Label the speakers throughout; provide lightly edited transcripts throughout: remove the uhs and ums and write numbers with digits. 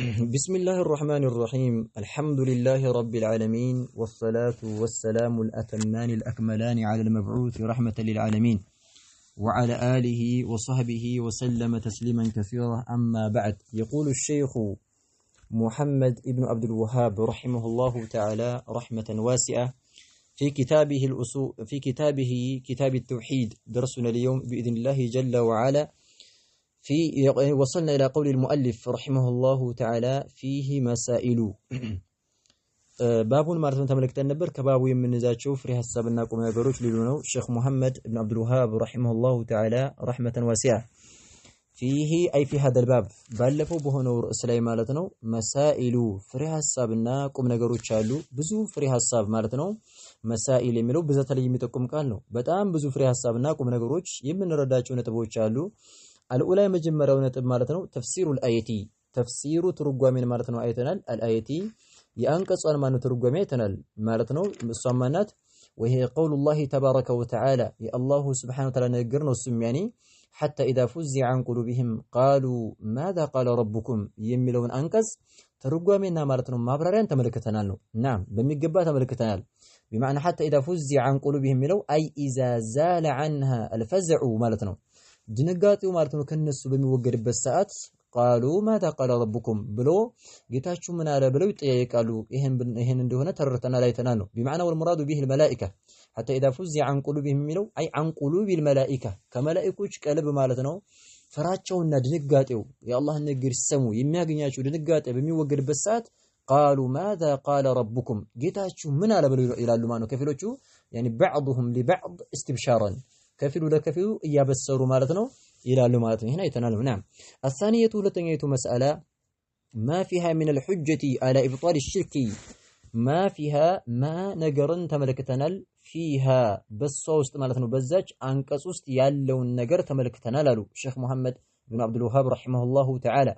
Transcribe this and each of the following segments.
Speaker 1: بسم الله الرحمن الرحيم الحمد لله رب العالمين والصلاة والسلام الأتمان الأكملان على المبعوث رحمة للعالمين وعلى آله وصحبه وسلم تسليما كثيرا أما بعد يقول الشيخ محمد ابن عبد الوهاب رحمه الله تعالى رحمة واسعة في كتابه كتاب التوحيد درسنا اليوم بإذن الله جل وعلا وصلنا إلى قول المؤلف رحمه الله تعالى فيه مسائل باب مارتن تملكتن نبر كبابو يمنزاچو فري حسابنا قوم ነገሮች ሊሉ ነው ሼክ ሙሐመድ ኢብኑ አብዱል ወሃብ رحمه الله تعالى رحمة واسعة فيه أي في هذا الباب ባለፈው በሆነው ርዕስ ላይ ማለት ነው مسائل ፍሬ ሐሳብና ቁም ነገሮች አሉ ብዙ ፍሬ ሐሳብ ማለት ነው مسائل የሚለው በዘተለይ የሚጠቁም ቃል ነው በጣም ብዙ ፍሬ ሐሳብና ቁም ነገሮች የምንረዳቸው ነጥቦች አሉ الأولى مجمرة ونتب مالتنا تفسير الآية تفسير ترجمين مالتنا آيتنا الآية يأنقص أن ما نترجميتنا مالتنا الصمانات وهي قول الله تبارك وتعالى يا الله سبحانه وتعالى نجرنا السمياني حتى إذا فزع عن قلوبهم قالوا ماذا قال ربكم يملون أنقص ترجمينا مالتنا ما بررين تملكتنا له نعم بمجبات تملكتنا بمعنى حتى إذا فزع عن قلوبهم ملو أي إذا زال عنها الفزع مالتنا ድንጋጤው ማለት ነው ከነሱ በሚወገድበት ሰዓት قالوا ماذا قال ربكم ብሎ ጌታችሁ ምን አለ ብለው ይጠያየቃሉ ይሄን እንደሆነ ተረተናል አይተናል ነው بمعنى والمراد به الملائكه حتى اذا فزع عن قلوبهم የሚለው አይ عن قلوب الملائكه ከመላእክቶች ቀልብ ማለት ነው ፍራቸውና ድንጋጤው የአላህን ንግግር ሲሰሙ የሚያገኛቸው ድንጋጤ በሚወገድበት ሰዓት قالوا ماذا قال ربكم ጌታችሁ ምን አለ ብለው ይላሉ ማለት ነው ከፊሎቹ يعني بعضهم لبعض استبشارا كفيل ولا كفيل يبصروا مالتنا إلى مالتنا هنا يتنالوا نعم الثانية لتنية مسألة ما فيها من الحجة على إبطال الشرك ما فيها ما نجرن تملكتنال فيها بالصوست مالتنا بزاج أنكسوست يالون نجر تملكتنال له شيخ محمد بن عبد الوهاب رحمه الله تعالى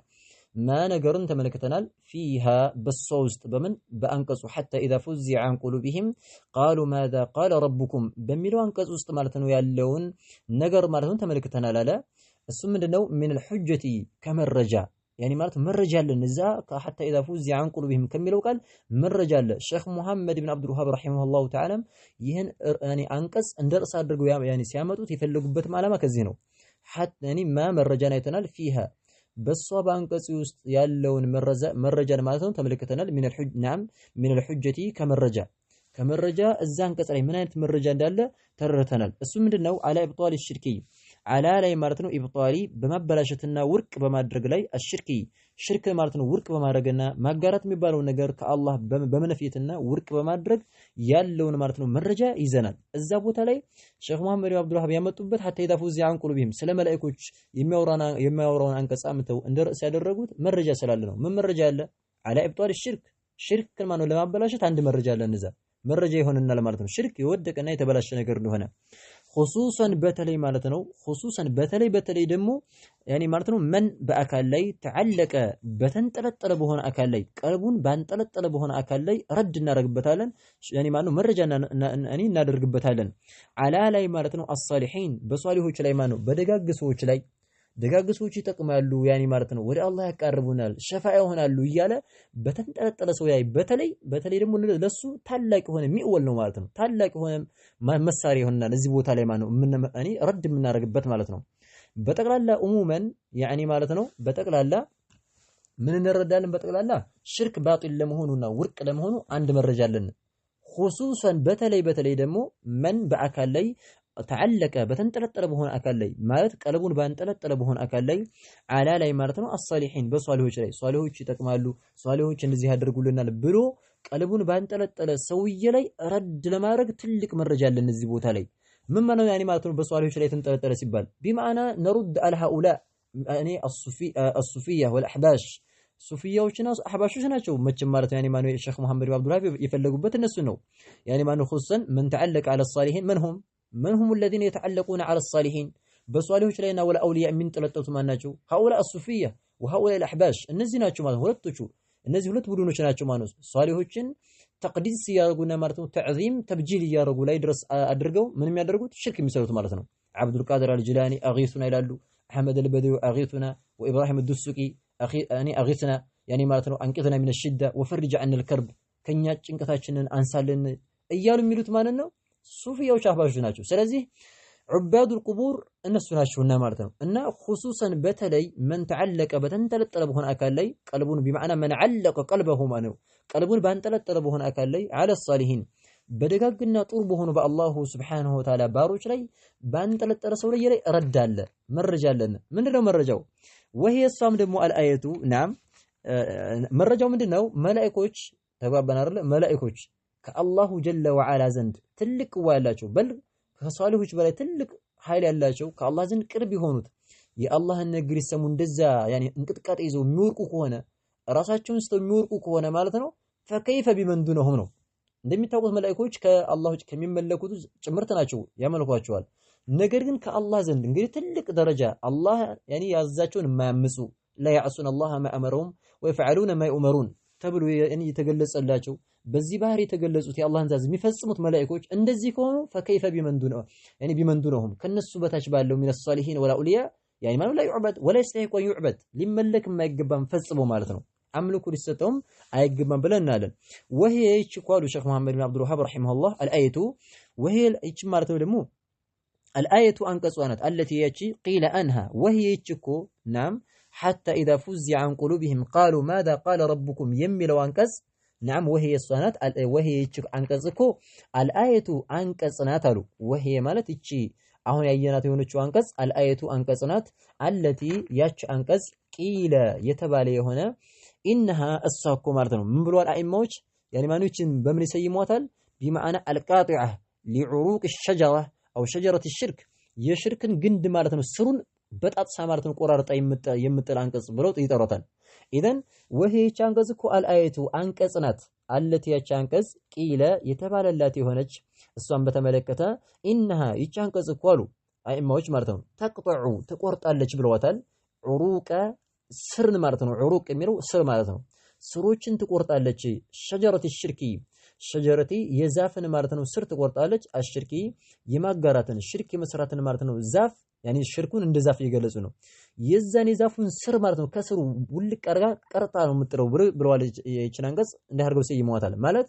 Speaker 1: ما نجرن تملكتنال فيها بالصوست بمن بأنكسو حتى إذا فزع عن قلوبهم قالوا ماذا قال ربكم بملو أنكسوست مالتنو يالون نجر مالتن تملكتنال لا السم من الحجة كما الرجاء يعني مالت من رجال النزاع حتى إذا فزع عن قلوبهم كملوا قال من رجال الشيخ محمد بن عبد الوهاب رحمه الله تعالى يهن يعني أنكس اندر صادرقوا يعني سيامتو تفلقوا بت معلمة كزينو حتى يعني ما من رجال يتنال فيها بس بانقص ውስጥ ያለውን መረጃን ማለት ነው ተመልክተናል من الحج نعم من الحجة ከመረጃ እዛ አንቀጽ ላይ ምን አይነት መረጃ እንዳለ ተረድተናል እሱ ምንድነው على ابطال الشركي على ላይ ማለት ነው ኢብጣሊ በማበላሸትና ውርቅ በማድረግ ላይ الشركي ሽርክ ማለት ነው ውርቅ በማድረግና ማጋራት የሚባለው ነገር ከአላህ በመነፍየትና ውርቅ በማድረግ ያለውን ማለት ነው መረጃ ይዘናል እዛ ቦታ ላይ ሼክ መሐመድ አብዱል ወሃብ ያመጡበት حتى إذا فزع عن قلوبهم ስለ መላእክቶች የሚያወራውን አንቀጽ አምተው እንደ ርዕስ ያደረጉት መረጃ ስላለ ነው ምን መረጃ አለ على ابطال الشرك ሽርክ ማለት ነው ለማበላሸት አንድ መረጃ አለ እንዛ መረጃ ይሆንናል ማለት ነው ሽርክ የወደቀና የተበላሸ ነገር እንደሆነ خصوصا بتلي معناتنو خصوصا بتلي دمو يعني معناتنو من بأكل لي تعلق بتنطلطل بهون أكل لي قلبون بانطلطل بهون أكل لي رد እናረግበታለን يعني ማነው መረጃ እኔ እናደርግበታለን على ላይ معناتنو الصالحين በሷሊሆች ላይ ማነው በደጋግ ሰዎች ላይ ደጋግ ሰዎች ይጠቅማሉ يعني ማለት ነው ወደ አላህ ያቀርቡናል ሸፋዓ ይሆናሉ እያለ በተንጠለጠለ ሰው ላይ በተለይ ደግሞ ለሱ ታላቅ ሆነ ሚወል ነው ማለት ነው ታላቅ ሆነ መሳሪያ ይሆናል እዚህ ቦታ ላይ ማለት ነው እኔ ረድ የምናደርግበት ማለት ነው በጠቅላላ ኡሙመን يعني ማለት ነው በጠቅላላ ምን እንረዳለን በጠቅላላ ሽርክ ባጢል ለመሆኑና ውርቅ ለመሆኑ አንድ መረጃ አለን خصوصا በተለይ ደግሞ من በአካል ላይ تعلق بتنطلطل بهون اكل لي ማለት ቀልቡን ባንጠለጠለ በሆነ አካል ላይ አላ ላይ ማለት ነው الصالحين በሷሊሆች ላይ ሷሊሆች ይጠቅማሉ ሷሊሆች እንደዚህ ያደርጉልናል ብሎ ቀልቡን ባንጠለጠለ ሰውዬ ላይ ረድ ለማድረግ ትልቅ መረጃ አለ እዚህ ቦታ ላይ ምን ማለት ነው يعني ማለት ነው በሷሊሆች ላይ ተንጠለጠለ ሲባል بمعنى نرد على هؤلاء يعني الصوفيه والاحباش ሱፊያዎችና አህባሾች ናቸው መቼም ማለት يعني ማነው ሼክ መሐመድ አብዱል ወሃብ የፈለጉበት እነሱ ነው يعني ማነው خصوصا من تعلق على الصالحين من هم الذين يتعلقون على الصالحين بصالحوች ላይና ወለአውሊያ የሚንጠለጠሉት ማን ናቸው هؤلاء الصوفيه وهؤلاء الاحباش እነዚህ ናቸው ማለት ሁለቶቹ እነዚህ ሁለት ቡድኖች ናቸው ማለት ሷሊሆችን ተቅዲስ ያረጉና ማለት ነው ተዕዚም ተብጂል ያረጉ ላይ ድረስ አድርገው ምን የሚያደርጉት ሽርክ የሚሰሩት ማለት ነው አብዱል ቃድር አልጂላኒ አጊሱና ይላሉ አህመድ አልበደዊ አጊሱና ወኢብራሂም አልዱሱቂ أني أغثنا ያኔ ማለት ነው አንቂዝና ሚነ ሽዳ ወፈርጅ ዐነል ከርብ ከኛ ጭንቀታችንን አንሳልን እያሉ የሚሉት ማለት ነው ሱፊያዎች አህባሾች ናቸው። ስለዚህ ዑባዱል ቁቡር እነሱ ናቸውና ማለት ነው። እና ኹሱሰን በተለይ መን ተዓለቀ በተንጠለጠለ በሆነ አካል ላይ ቀልቡን ቢማዕና መን ዓለቀ ቀልበሁ ማለት ነው ቀልቡን ባንጠለጠለ በሆነ አካል ላይ ዐለ ሷሊሂን በደጋግና ጥሩ በሆኑ በአላሁ ስብሓነሁ ወተዓላ ባሮች ላይ ባንጠለጠለ ሰው ላይ ረዳለ መረጃ አለን። ምንድነው መረጃው? ወሂ እሷም ደግሞ አልአየቱ ናም መረጃው ምንድነው? መላእክቶች ተባባን አይደለ? መላእክቶች ከአላሁ ጀለ ወዐላ ዘንድ ትልቅ ቅዋ ያላቸው በል ከሷሊሆች በላይ ትልቅ ኃይል ያላቸው ከአላህ ዘንድ ቅርብ የሆኑት የአላህን ነገር ይሰሙ እንደዛ ያኔ እንቅጥቃጤ ይዘው የሚወርቁ ከሆነ ራሳቸውን ስተው የሚወርቁ ከሆነ ማለት ነው ፈከይፈ ቢመን ዱነሁም ነው። እንደሚታወቁት መላእክቶች ከአላህ ውጭ ከሚመለኩት ጭምርት ናቸው ያመልኳቸዋል። ነገር ግን ከአላህ ዘንድ እንግዲህ ትልቅ ደረጃ አላህ ያኔ ያዛቸውን የማያምፁ ላ ያዕሱነ አላህ ማ አመረሁም ወይፈዐሉነ ማ ዩእመሩን ተብሎ ያኔ የተገለጸላቸው በዚህ ባህር የተገለጹት የአላህን ትእዛዝ የሚፈጽሙት መላእክቶች እንደዚህ ከሆኑ ፈከይፈ ቢመን ዱነሁ ያኔ ቢመን ዱነሁም ከነሱ በታች ባለው ሚነ ሷሊሂን ወላ ኡልያ ያኔ ማለት ላ ዩዕበድ ወላ ይስተሂቁ ዩዕበድ ሊመለክ የማይገባም ፈጽሞ ማለት ነው አምልኮ ሊሰጠውም አይገባም ብለን እናለን። ወሄ ይች ቋሉ ሼክ መሐመድ ብን አብዱል ወሃብ ረሂመሁላህ አልአየቱ ወሄ ይች ማለት ነው ደግሞ አልአየቱ አንቀጿ ናት አለቲ ያቺ ቂለ አንሃ ወሄ ይች እኮ ናም ሐታ ኢዛ ፉዚዐ ዐን ቁሉቢሂም ቃሉ ማዛ ቃለ ረቡኩም የሚለው አንቀጽ ናም ወሄ የሷናት ወሄ ይች አንቀጽ እኮ አልአየቱ አንቀጽ ናት አሉ። ወሄ ማለት ይቺ አሁን ያየናት የሆነችው አንቀጽ አልአየቱ አንቀጽ ናት አለቲ ያች አንቀጽ ቂለ የተባለ የሆነ ኢነሃ እሷ እኮ ማለት ነው ምን ብሏል አኢማዎች ያኔ ማኖችን በምን ይሰይሟታል? ቢማዕና አልቃጢዐ ሊዑሩቅ ሸጀራ አው ሸጀረት ሽርክ የሽርክን ግንድ ማለት ነው ስሩን በጣጥሳ ማለት ነው ቆራርጣ የምጥል አንቀጽ ብለው ይጠሯታል። ኢዘን ወሄች አንቀጽ እኮ አልአየቱ አንቀጽ ናት አለቲ ያች አንቀጽ ቂለ የተባለላት የሆነች እሷን በተመለከተ ኢነሃ ይች አንቀጽ እኮ አሉ አኢማዎች ማለት ነው ተቅጠዑ ትቆርጣለች ብለዋታል። ዑሩቀ ስርን ማለት ነው ዑሩቅ የሚለው ስር ማለት ነው ስሮችን ትቆርጣለች። ሸጀረት ሽርኪ ሸጀረቲ የዛፍን ማለት ነው ስር ትቆርጣለች። አሽርኪ የማጋራትን ሽርክ የመስራትን ማለት ነው ዛፍ ያኔ ሽርኩን እንደ ዛፍ እየገለጹ ነው። የዛን የዛፉን ስር ማለት ነው ከስሩ ውልቅ አርጋ ቀርጣ ነው የምጥለው ብለዋል። ይችን አንቀጽ እንደ አድርገው ይሰይሟታል። ማለት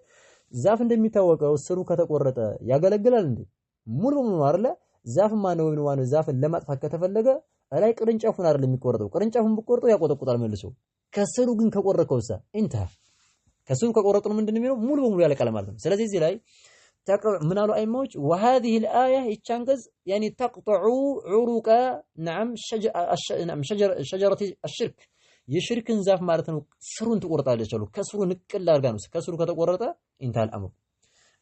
Speaker 1: ዛፍ እንደሚታወቀው ስሩ ከተቆረጠ ያገለግላል እንዴ? ሙሉ በሙሉ አይደለ? ዛፍ ማነው ነው ዛፍን ለማጥፋት ከተፈለገ ላይ ቅርንጫፉን አይደለም የሚቆርጠው። ቅርንጫፉን ብቆርጠው ያቆጠቁጣል መልሶ። ከስሩ ግን ከቆረከውሳ እንታ ከስሩ ከቆረጡ ነው ምንድነው የሚለው ሙሉ በሙሉ ያለቃል ማለት ነው። ስለዚህ እዚህ ላይ ምን አሉ አይማዎች وهذه الايه ይቻንገዝ يعني تقطع عروق نعم شجره الشرك የሽርክን ዛፍ ማለት ነው ስሩን ትቆርጣለች አሉ። ከስሩ ንቅል አድርጋ ነው ከስሩ ከተቆረጠ እንታል አምሩ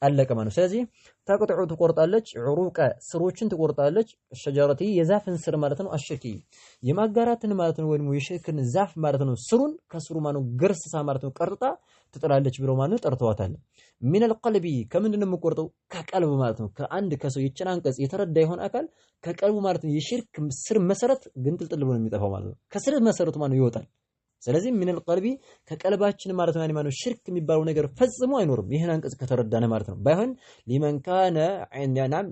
Speaker 1: አለቀ ማለት ነው። ስለዚህ ተቅጥዑ ትቆርጣለች ዑሩቀ ስሮችን ትቆርጣለች ሸጀረቲ የዛፍን ስር ማለት ነው አሽርኪ የማጋራትን ማለት ነው ወይም የሽርክን ዛፍ ማለት ነው ስሩን ከስሩ ማለት ነው ገርስሳ ማለት ነው ቀርጣ ትጥላለች ብለው ማለት ነው ጠርተዋታል። ሚን አልቀልቢ ከምንድነው የምቆርጠው? ከቀልብ ማለት ነው። ከአንድ ከሰው ይችን አንቀጽ የተረዳ ይሆን አካል ከቀልቡ ማለት ነው የሽርክ ስር መሰረት ግንጥልጥል ብሎ የሚጠፋው ማለት ነው። ከስር መሰረቱ ማለት ነው ይወጣል። ስለዚህ ምን القلبي ከቀልባችን ማለት ነው ማለት ሽርክ የሚባለው ነገር ፈጽሞ አይኖርም። ይሄን አንቀጽ ከተረዳነ ማለት ነው። ባይሆን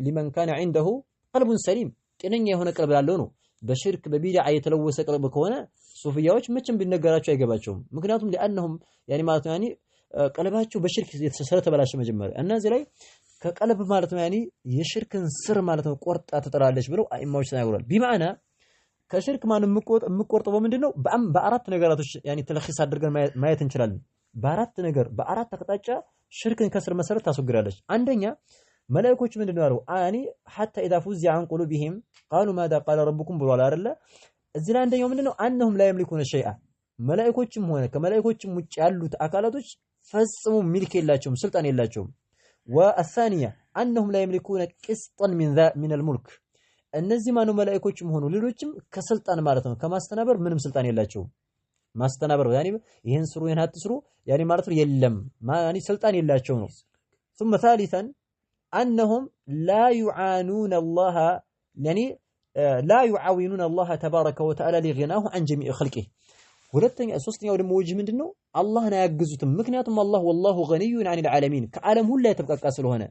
Speaker 1: لمن كان عنده قلب سليم ጤነኛ የሆነ ቀልብ ያለው ነው። በሽርክ በቢድዓ የተለወሰ ቀልብ ከሆነ ሱፊያዎች መቼም ቢነገራቸው አይገባቸውም። ምክንያቱም لانهم يعني ማለት ነው ቀልባቸው በሽርክ ስለተበላሸ መጀመሪያ እና እዚህ ላይ ከቀልብ ማለት ነው የሽርክን ስር ማለት ነው ቆርጣ ትጥላለች ብለው አይማዎች ተናግረዋል። ቢማዕና ከሽርክ ማን የምቆርጠው በምንድነው? በአራት ነገራቶች ተለኺስ አድርገን ማየት እንችላለን። በአራት ነገር በአራት አቅጣጫ ሽርክን ከስር መሰረት ታስወግዳለች። አንደኛ መላእክቶች ምንድነው ያለው? حتى اذا فزع عن قلوبهم قالوا ماذا قال ربكم ብሏል አይደለ? እዚህ ላይ አንደኛው ምንድነው? انهم لا يملكون شيئا መላእክቶችም ሆነ ከመላእክቶችም ውጭ ያሉት አካላቶች ፈጽሞ ሚልክ የላቸውም፣ ስልጣን የላቸውም። والثانيه انهم لا يملكون قسطا من الملك እነዚህ ማኑ መላእክቶችም ሆኑ ሌሎችም ከስልጣን ማለት ነው ከማስተናበር ምንም ስልጣን የላቸውም። ማስተናበር ይሄን ስሩ ይሄን አትስሩ ማለት ነው የለም ስልጣን የላቸው ነው። ثم ثالثا انهم لا يعانون الله لا يعاونون الله تبارك وتعالى لغناه عن جميع خلقه። ሶስተኛው ደግሞ ወጅ ምንድነው? አላህን አያግዙትም። ምክንያቱም አላህ والله غني عن العالمين ከዓለም ሁሉ የተብቃቃ ስለሆነ።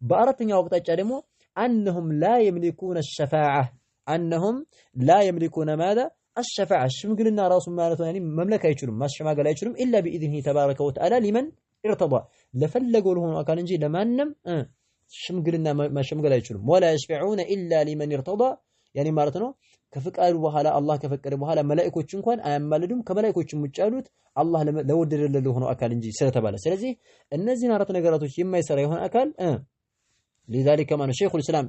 Speaker 1: በአራተኛው አቅጣጫ ደግሞ أنهم لا يملكون الشفاعة أنهم لا يملكون ماذا؟ الشفاعة الشمقلنا راس مالته يعني مملكة يشلون ما الشماقل يشلون إلا بإذنه تبارك وتعالى لمن ارتضى لفلقوا لهم أكان نجي لما نم شمقلنا ما شمقل يشلون ولا يشفعون إلا لمن ارتضى يعني مالتنا كفكروا بحالا الله كفكروا بحالا ملائكة شنكوان أمالدهم كملائكة مجالوت الله لو در له هنا أكل نجي سنتبالا سلزي الناس نارتنا قراتوش يما يسرى هنا أكل لذلك ما شيخ الإسلام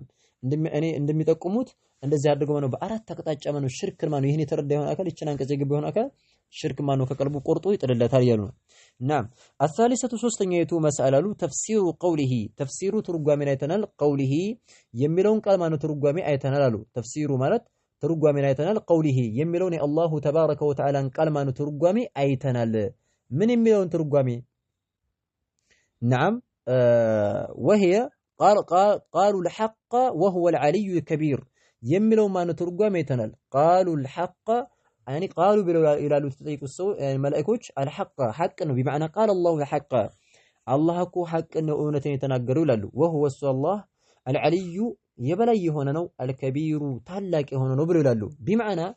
Speaker 1: عندما تقوموت እንደዚህ አድርጎ ማነው በአራት ተቀጣጫ ማነው ሽርክ ማነው ይሄን የተረዳ ይሆን አካል እቺን አንቀጽ የገባ ይሆን አካል ሽርክ ማነው ከቀልቡ ቆርጦ ይጥልለታል ያሉ ነው نعم الثالثه ሶስተኛይቱ መስአላሉ ተፍሲሩ قوله ተፍሲሩ ትርጓሜን አይተናል قوله የሚለውን ቃል ማነው ትርጓሜ አይተናል አሉ ተፍሲሩ ማለት ትርጓሜን አይተናል قوله የሚለውን የአላሁ ተባረከ ወተዓላን ቃል ማነው ትርጓሜ አይተናል ምን የሚለውን ትርጓሜ نعم وهي قالوا الحق وهو العلي الكبير يملو ما نترجم يتنال قالوا الحق يعني قالوا إلى تطيق السوء يعني ملائكوش الحق حق إنه بمعنى قال الله الحق الله كو حق إنه أونتين يتناقروا له وهو الله العلي يبلي هنا نو الكبير تلاك هنا نو بلو له بمعنى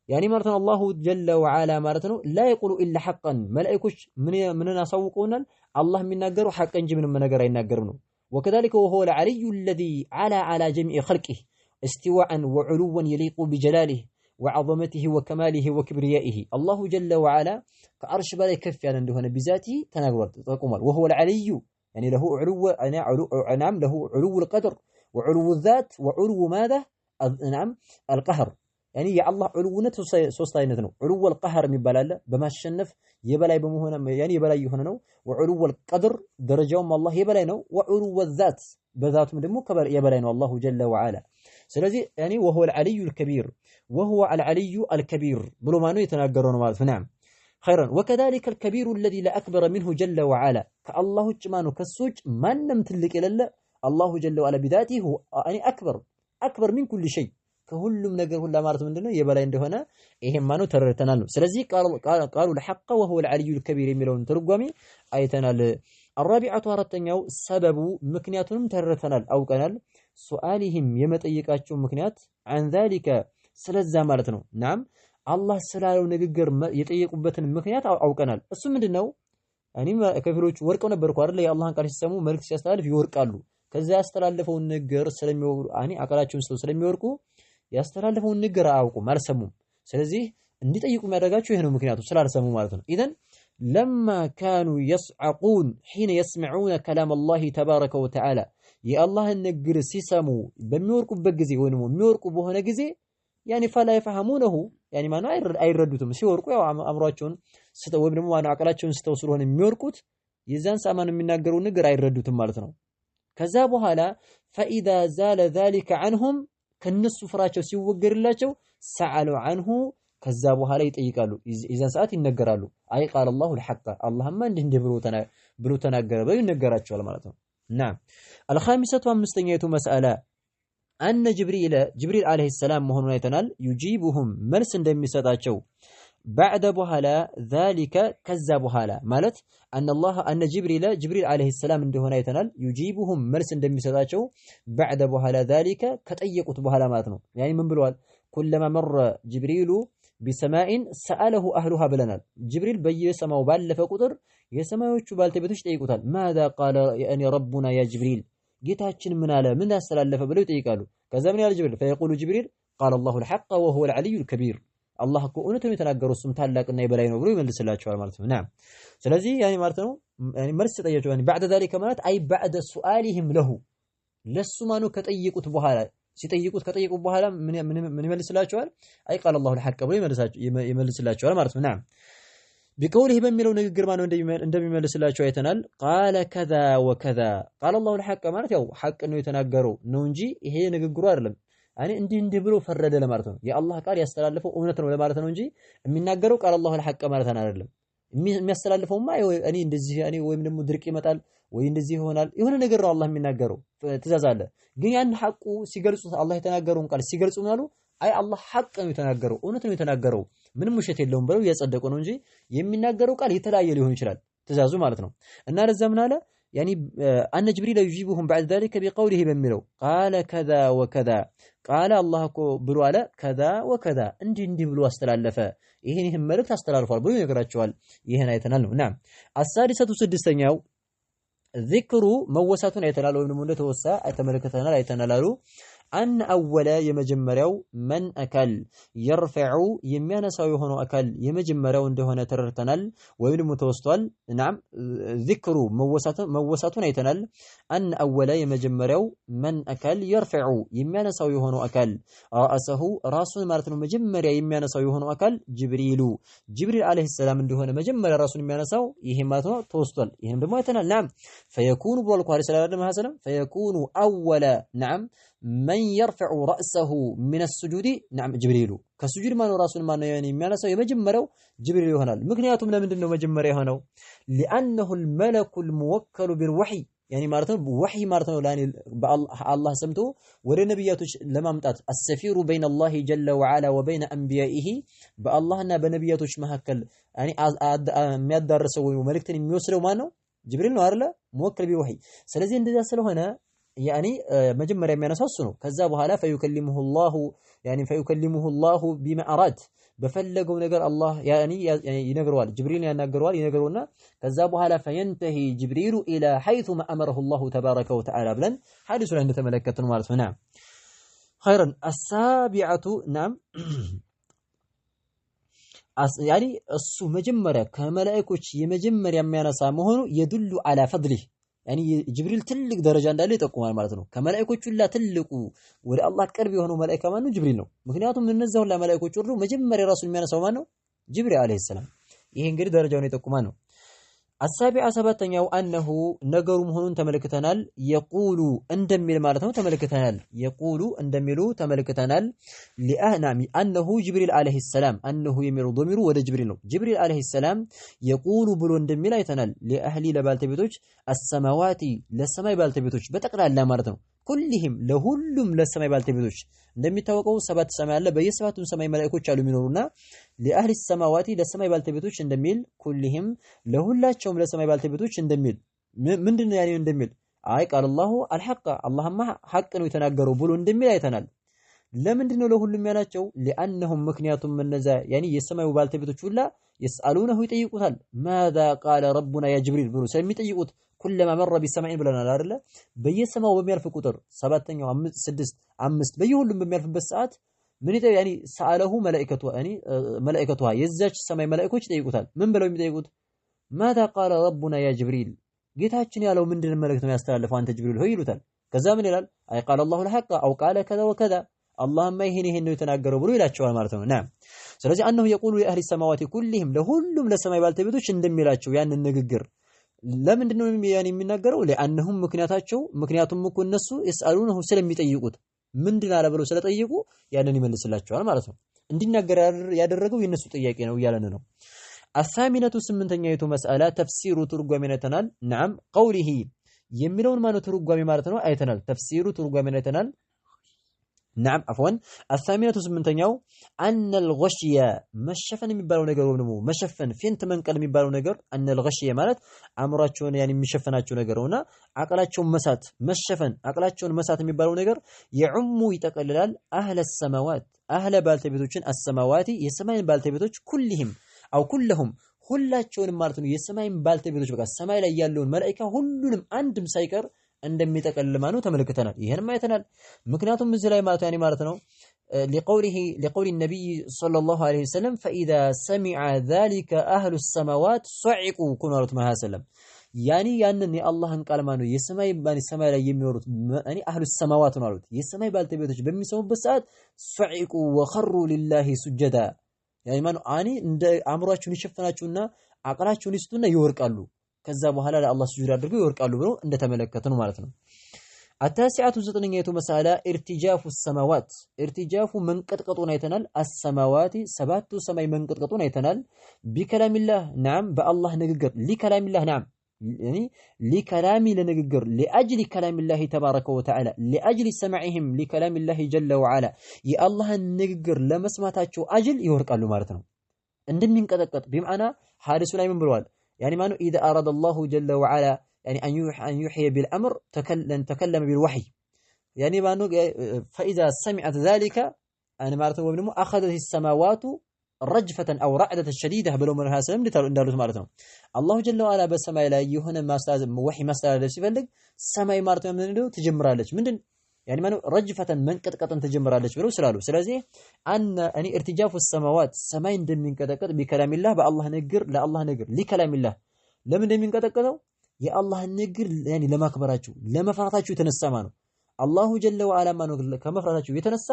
Speaker 1: يعني مرتنا الله جل وعلا مرتنا لا يقول إلا حقا ملائكوش من نسوقونا الله من ناقروا حقا جي من ناقر يناقرونه وكذلك وهو العلي الذي على جميع خلقه استواء وعلوا يليق بجلاله وعظمته وكماله وكبريائه الله جل وعلا كأرش بلا يكفي عن عنده بذاته تناقض وهو العلي يعني له علو نعم له علو القدر وعلو الذات وعلو ماذا نعم القهر يعني يا الله علونته سوستاينت ነው علو القهر የሚባላል በማሸነፍ የበላይ በመሆን يعني የበላይ የሆነ ነው وعلو القدر درجاውም الله የበላይ ነው وعلو الذات በዛቱም ደግሞ የበላይ ነው الله جل وعلا ስለዚህ يعني وهو العلي الكبير وهو العلي الكبير ብሎ ማነው የተናገረው ነው ማለት ነው نعم خيرا وكذلك الكبير الذي لا اكبر منه جل وعلا كالله ውጭ ማነው ከሱጭ ማንንም ትልቅ የሌለ الله جل وعلا بذاته هو يعني اكبر من كل شيء ከሁሉም ነገር ሁላ ማለት ምንድነው የበላይ እንደሆነ ይሄም ማነው ተረድተናል ነው ስለዚህ ቃሉ الحق وهو العلي الكبير የሚለውን ትርጓሜ አይተናል الرابعه አራተኛው ሰበቡ ምክንያቱንም ተረድተናል አውቀናል ሱአሊሂም የመጠየቃቸው ምክንያት عن ذلك ስለዛ ማለት ነው ናም አላህ ስላለው ንግግር የጠየቁበትን ምክንያት አውቀናል እሱ ምንድነው እኔ ከፊሎቹ ወርቀው ነበርኩ አይደል የአላህን ቃል ሲሰሙ መልእክት ሲያስተላልፍ ይወርቃሉ ከዛ ያስተላልፈው ነገር ስለሚወሩ አኒ አቃላቸውን ስለሚወርቁ ያስተላልፈውን ነገር አያውቁም አልሰሙም ስለዚህ እንዲጠይቁ የሚያደርጋቸው ይሄ ነው ምክንያቱ ስላልሰሙ ማለት ነው ኢዘን لما كانوا يصعقون حين يسمعون كلام الله تبارك وتعالى يا الله النجر سيسمو بميوركوበት ጊዜ ወይንም የሚወርቁ በሆነ ጊዜ يعني فلا يفهمونه يعني ما አይረዱትም ሲወርቁ ያው አምሯቸውን ስተው ወይም ደግሞ ማነው አቃላቸውን ስተው ስለሆነ የሚወርቁት የዛን ሰማን የሚናገረው ነገር አይረዱትም ማለት ነው ከዛ በኋላ فإذا زال ذلك عنهم ከነሱ ፍራቸው ሲወገርላቸው ሰዓሉ عنه ከዛ በኋላ ይጠይቃሉ ኢዛን ሰዓት ይነገራሉ አይ قال الله الحق اللهم እንዲህ ብሎ ተናገረ በይ ይነገራቸዋል ማለት ነው نعم الخامسة አምስተኛይቱ مسألة أن جبريل عليه السلام መሆኑን አይተናል يجيبهم መልስ እንደሚሰጣቸው بعد በኋላ ذلك ከዛ በኋላ ማለት أن جبريل عليه السلام እንደሆነ አይተናል يجيبهم መልስ እንደሚሰጣቸው بعد በኋላ ذلك ከጠየቁት በኋላ ማለት ነው يعني ምን ብለዋል كلما مر جبريل بسماء سأله أهلها ብለናል جبريل በየሰማው ባለፈ ቁጥር የሰማዮቹ ባልተቤቶች ጠይቁታል ماذا قال يعني ربنا يا جبريل ጌታችን ምን አለ ምን ያስተላለፈ ብለው ይጠይቃሉ ከዛ ምን ያለ جبريل فيقول جبريل قال الله الحق وهو العلي الكبير الله እኮ እውነቱን የተናገረው እሱም ታላቅና የበላይ ነው ብሎ ይመልስላቸዋል ማለት ነው نعم ስለዚህ ያኔ ማለት ነው ያኔ መልስ ጠየቁ ያኔ بعد ذلك ማለት አይ بعد سؤالهم له ለሱ ማነው ከጠየቁት በኋላ ሲጠይቁት ከጠየቁት በኋላ ምን ይመልስላቸዋል አይ قال الله الحق ብሎ ይመልስላቸዋል ማለት ነው نعم بقوله በሚለው ንግግር ማነው እንደሚመልስላቸው አይተናል قال كذا وكذا قال الله الحق ማለት ያው ሐቅ ነው የተናገረው ነው እንጂ ይሄ ንግግሩ አይደለም አኔ እንዲህ ብሎ ፈረደ ለማለት ነው የአላህ ቃል ያስተላልፈው እውነት ነው ለማለት ነው እንጂ የሚናገረው ቃል الله الحق ማለት አይደለም የሚያስተላልፈውማ እኔ እንደዚህ እኔ ወይም ደግሞ ድርቅ ይመጣል ወይ እንደዚህ ይሆናል የሆነ ነገር ነው አላህ የሚናገረው ትእዛዝ አለ ግን ያን ሐቁ ሲገልጹት አላህ የተናገረውን ቃል ሲገልጹ ነው አይ አላህ ሐቅ ነው የተናገረው እውነት ነው የተናገረው ምንም ውሸት የለውም ብለው ያጸደቁ ነው እንጂ የሚናገረው ቃል የተለያየ ሊሆን ይችላል ትእዛዙ ማለት ነው እና ለዛ ምን አለ يعني أن جبريل يجيبهم بعد ذلك بقوله بميلو قال كذا وكذا قال الله بلو على كذا وكذا اندي بلو استلالفه ይሄን መልእክት አስተላልፏል ብሎ ይነግራቸዋል ይሄን አይተናል ነው نعم السادسة ስድስተኛው ذكر موساتون አይተናል ወይም ደግሞ እንደተወሳ አይተመለከተናል አይተናል አሉ أن أول يمجمريو من أكل يرفع يميانساو يهونو أكل يمجمريو اندهونه تررتنال ويبن متوسطال نعم ذكر موساتون ايتنال أن أول يمجمريو من أكل يرفع يميانساو يهونو أكل رأسه راسون مارتنو مجمريا يميانساو يهونو أكل جبريل عليه السلام اندهونه مجمريا راسون يميانساو يهماتو توسطال يهم دمو ايتنال نعم فيكون بولكو عليه السلام فيكون أول نعم من يرفع رأسه من السجود نعم جبريل كسجود ما راسول ما يعني ما نسوي مجمرو جبريل يهونال مغنياتهم لمندنو مجمريا هونو لأنه الملك الموكل بالوحي يعني مارتن وحي مارتن لاني الله سمته ور نبياتوች ለማምጣት السفير بين الله جل وعلا وبين انبيائه باللهنا بنبياتوች መካከል يعني የሚያዳርሰው ወይ መልእክትን የሚወስደው ማን ነው ጅብሪል ነው አይደለ موكل بالوحي ስለዚህ እንደዛ ስለሆነ يعني مجمريا የሚያነሳው ከዛ በኋላ فيكلمه الله بما أراد በፈለገው ነገር አላህ يعني ይነግረዋል ጅብሪል ያናገረዋል ይነግረውና ከዛ በኋላ فينتهي جبريل الى حيث ما امره الله تبارك وتعالى ብለን ሐዲሱ ላይ እንደተመለከትን ማለት ነው نعم خيرا السابعة نعم يعني እሱ መጀመሪያ ከመላእክቶች የመጀመሪያ የሚያነሳ መሆኑ يدل على فضله يعني جبريل تلك درجة عند الله تقوم على مرتنا كملائكة كلها تلقوا ولا الله قرب يهونو ملائكة مانو جبريل نو مكنياتهم من نزه ولا ملائكة كله مجمر رسول ميانا سومانو جبريل عليه السلام ይሄን እንግዲህ ደረጃውን የተቆማ ነው السابعة سبتኛው أنه ነገሩ መሆኑን ተመልክተናል يقول እንደሚል ማለት ነው ተመልክተናል يقول እንደሚሉ ተመልክተናል لأهنامي أنه جبريل عليه السلام أنه يمر ضمير ولا جبريل ነው جبريل عليه السلام يقول ብሎ እንደሚል አይተናል لأهل ለባልተቤቶች السماوات ለሰማይ ባልተቤቶች በጠቅላላ ማለት ነው كلهم ለሁሉም ለሰማይ ባልተቤቶች እንደሚታወቀው ሰባት ሰማይ አለ በየሰባቱም ሰማይ መላእክቶች አሉ የሚኖሩና لأهل السماوات ለሰማይ ባልተቤቶች እንደሚል كلهم ለሁላቸውም ለሰማይ ባልተቤቶች እንደሚል ምንድነው ያኔ እንደሚል አይ ቃል الله الحق اللهم حق ነው የተናገረው ብሎ እንደሚል አይተናል ለምንድነው ለሁሉም ያላቸው لانهم ምክንያቱም እነዛ ያኔ የሰማዩ ባልተቤቶች ሁላ يسالونه ይጠይቁታል ماذا قال ربنا يا جبريل ብሎ ስለሚጠይቁት كلما مر بسماء ብለናል አይደለ በየሰማው በሚያልፍ ቁጥር ሰባተኛው 5 6 5 በየሁሉም በሚያልፍበት ሰዓት ምን ይጠይቁ ያኒ ሰአለሁ መላእክቱ ያኒ መላእክቱዋ የዛች ሰማይ መላእክቶች ይጠይቁታል ምን ብለው የሚጠይቁት ماذا قال ربنا يا جبريل ጌታችን ያለው ምንድነው መልእክት ነው ያስተላልፈው አንተ ጅብሪል ሆይ ይሉታል ከዛ ምን ይላል አይ قال الله الحق او قال كذا وكذا اللهم ይሄን ነው የተናገረው ብሎ ይላቸዋል ማለት ነው نعم ስለዚህ انه يقول لاهل السماوات كلهم ለሁሉም ለሰማይ ባልተቤቶች እንደሚላቸው ያንን ንግግር ለምንድነው ያኔ የሚናገረው ለአንሁም ምክንያቱም እኮ እነሱ يسالونه ስለሚጠይቁት ምንድን አለ ብለው ስለጠየቁ ያንን ይመልስላቸዋል ማለት ነው እንዲናገር ያደረገው የነሱ ጥያቄ ነው እያለን ነው الثامنة ስምንተኛይቱ መስአላ ተፍሲሩ ትርጓሜነተናል نعم قوله የሚለውን ማነው ትርጓሜ ማለት ነው አይተናል ተፍሲሩ ትርጓሜነተናል نعم عفوا الثامنة ስምንተኛው أن الغشية መሸፈን የሚባለው ነገር ወይም ደግሞ መሸፈን ፊንት መንቀል የሚባለው ነገር أن الغشية ማለት አምራቸውን ያኔ የሚሸፈናቸው ነገር ነውና አቅላቸውን መሳት መሸፈን አቅላቸውን መሳት የሚባለው ነገር يعم ይጠቀልላል أهل السماوات أهل ባልተቤቶችን السماوات የሰማይ ባልተቤቶች كلهم أو كلهم ሁላቸውንም ማለት ነው የሰማይ ባልተቤቶች በቃ ሰማይ ላይ ያለውን መላእክት ሁሉንም አንድም ሳይቀር እንደሚጠቀልል ማነው ተመልክተናል ይሄንም አይተናል ምክንያቱም እዚህ ላይ ማለት ያኔ ማለት ነው لقول النبي صلى الله عليه وسلم فإذا سمع ذلك أهل السماوات صعقوا كنورت ما سلم يعني ያንን የአላህን ቃል ማነው የሰማይ ሰማይ ላይ የሚኖሩት يعني أهل السماوات ማለት የሰማይ ባልተቤቶች በሚሰሙበት ሰዓት صعقوا وخروا لله سجدا يعني ማነው አኒ እንደ አምሯቸውን ይሸፈናቸውና አቅላቸውን ይስጡና ይወርቃሉ ከዛ በኋላ ለአላህ ስጁድ አድርገው ይወርቃሉ ብሎ እንደተመለከተን ማለት ነው التاسعة ዘጠነኛይቱ መስአላ ارتجاف السماوات ارتجاف መንቀጥቀጡን አይተናል السماوات ሰባቱ ሰማይ መንቀጥቀጡን አይተናል بكلام الله نعم بالله ንግግር لكلام الله نعم يعني لكلام لنغغر لاجل كلام الله تبارك وتعالى لاجل سمعهم لكلام الله جل وعلا يا الله ንግግር ለመስማታቸው አጅል ይወርቃሉ ማለት ነው እንደሚንቀጠቀጥ بمعنى حادث ላይ ምን ብለዋል يعني ማነው اذا اراد الله جل وعلا يعني أن يوحي بالأمر تكلم بالوحي يعني ما فإذا سمعت ذلك أنا معناته وبنمو أخذت السماوات رجفة أو رعدة شديدة بلو من هاسلم እንዳሉት ማለት ነው አላሁ ጀለ ወዐላ በሰማይ ላይ የሆነ ማስተላለፍ ወህይ ማስተላለፍ ሲፈልግ ሰማይ ማለት ነው ምን ነው ትጀምራለች ምንድን يعني ማነው ረጅፈተን መንቀጥቀጥን ትጀምራለች ብለው ስላሉ ስለዚህ እኔ ارتجاف السماوات ሰማይ እንደሚንቀጠቀጥ ቢከላሚላህ በአላህ ንግር ለአላህ ንግር ሊከላሚላህ ለምን እንደሚንቀጠቀጠው የአላህ ንግር يعني ለማክበራችሁ ለመፍራታችሁ የተነሳማ ነው አላሁ ጀለ ወዐላ ማነው ከመፍራታችሁ የተነሳ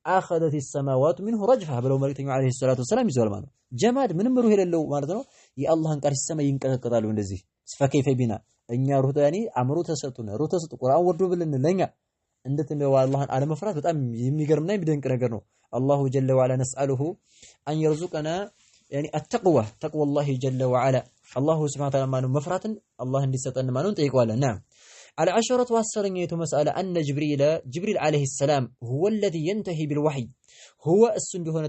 Speaker 1: አخذت السماوات منه رجفة ብለው መልእክተኛው አለይሂ ሰላቱ ወሰለም ይዘዋል ማለት ነው ጀማድ ምንም ሩህ የሌለው ማለት ነው የአላህን ቃል ሲሰማ ይንቀጠቀጣሉ እንደዚህ ፈከይፈ ቢና እኛ ሩህ ያኒ አምሮ ተሰጡና ሩህ ተሰጡ ቁርአን ወርዶ ብለን ለኛ እንዴት ነው አላህን አለመፍራት በጣም የሚገርምና የሚደንቅ ነገር ነው አላሁ ጀለ ወዐላ ነስአሉሁ አን يرزقنا يعني التقوى تقوى الله جل وعلا الله سبحانه وتعالى ማነው መፍራትን አላህ እንዲሰጠን ማነው ጠይቀዋለን نعم العشرة والسرنية مسألة أن جبريل عليه السلام هو الذي ينتهي بالوحي هو السنده هنا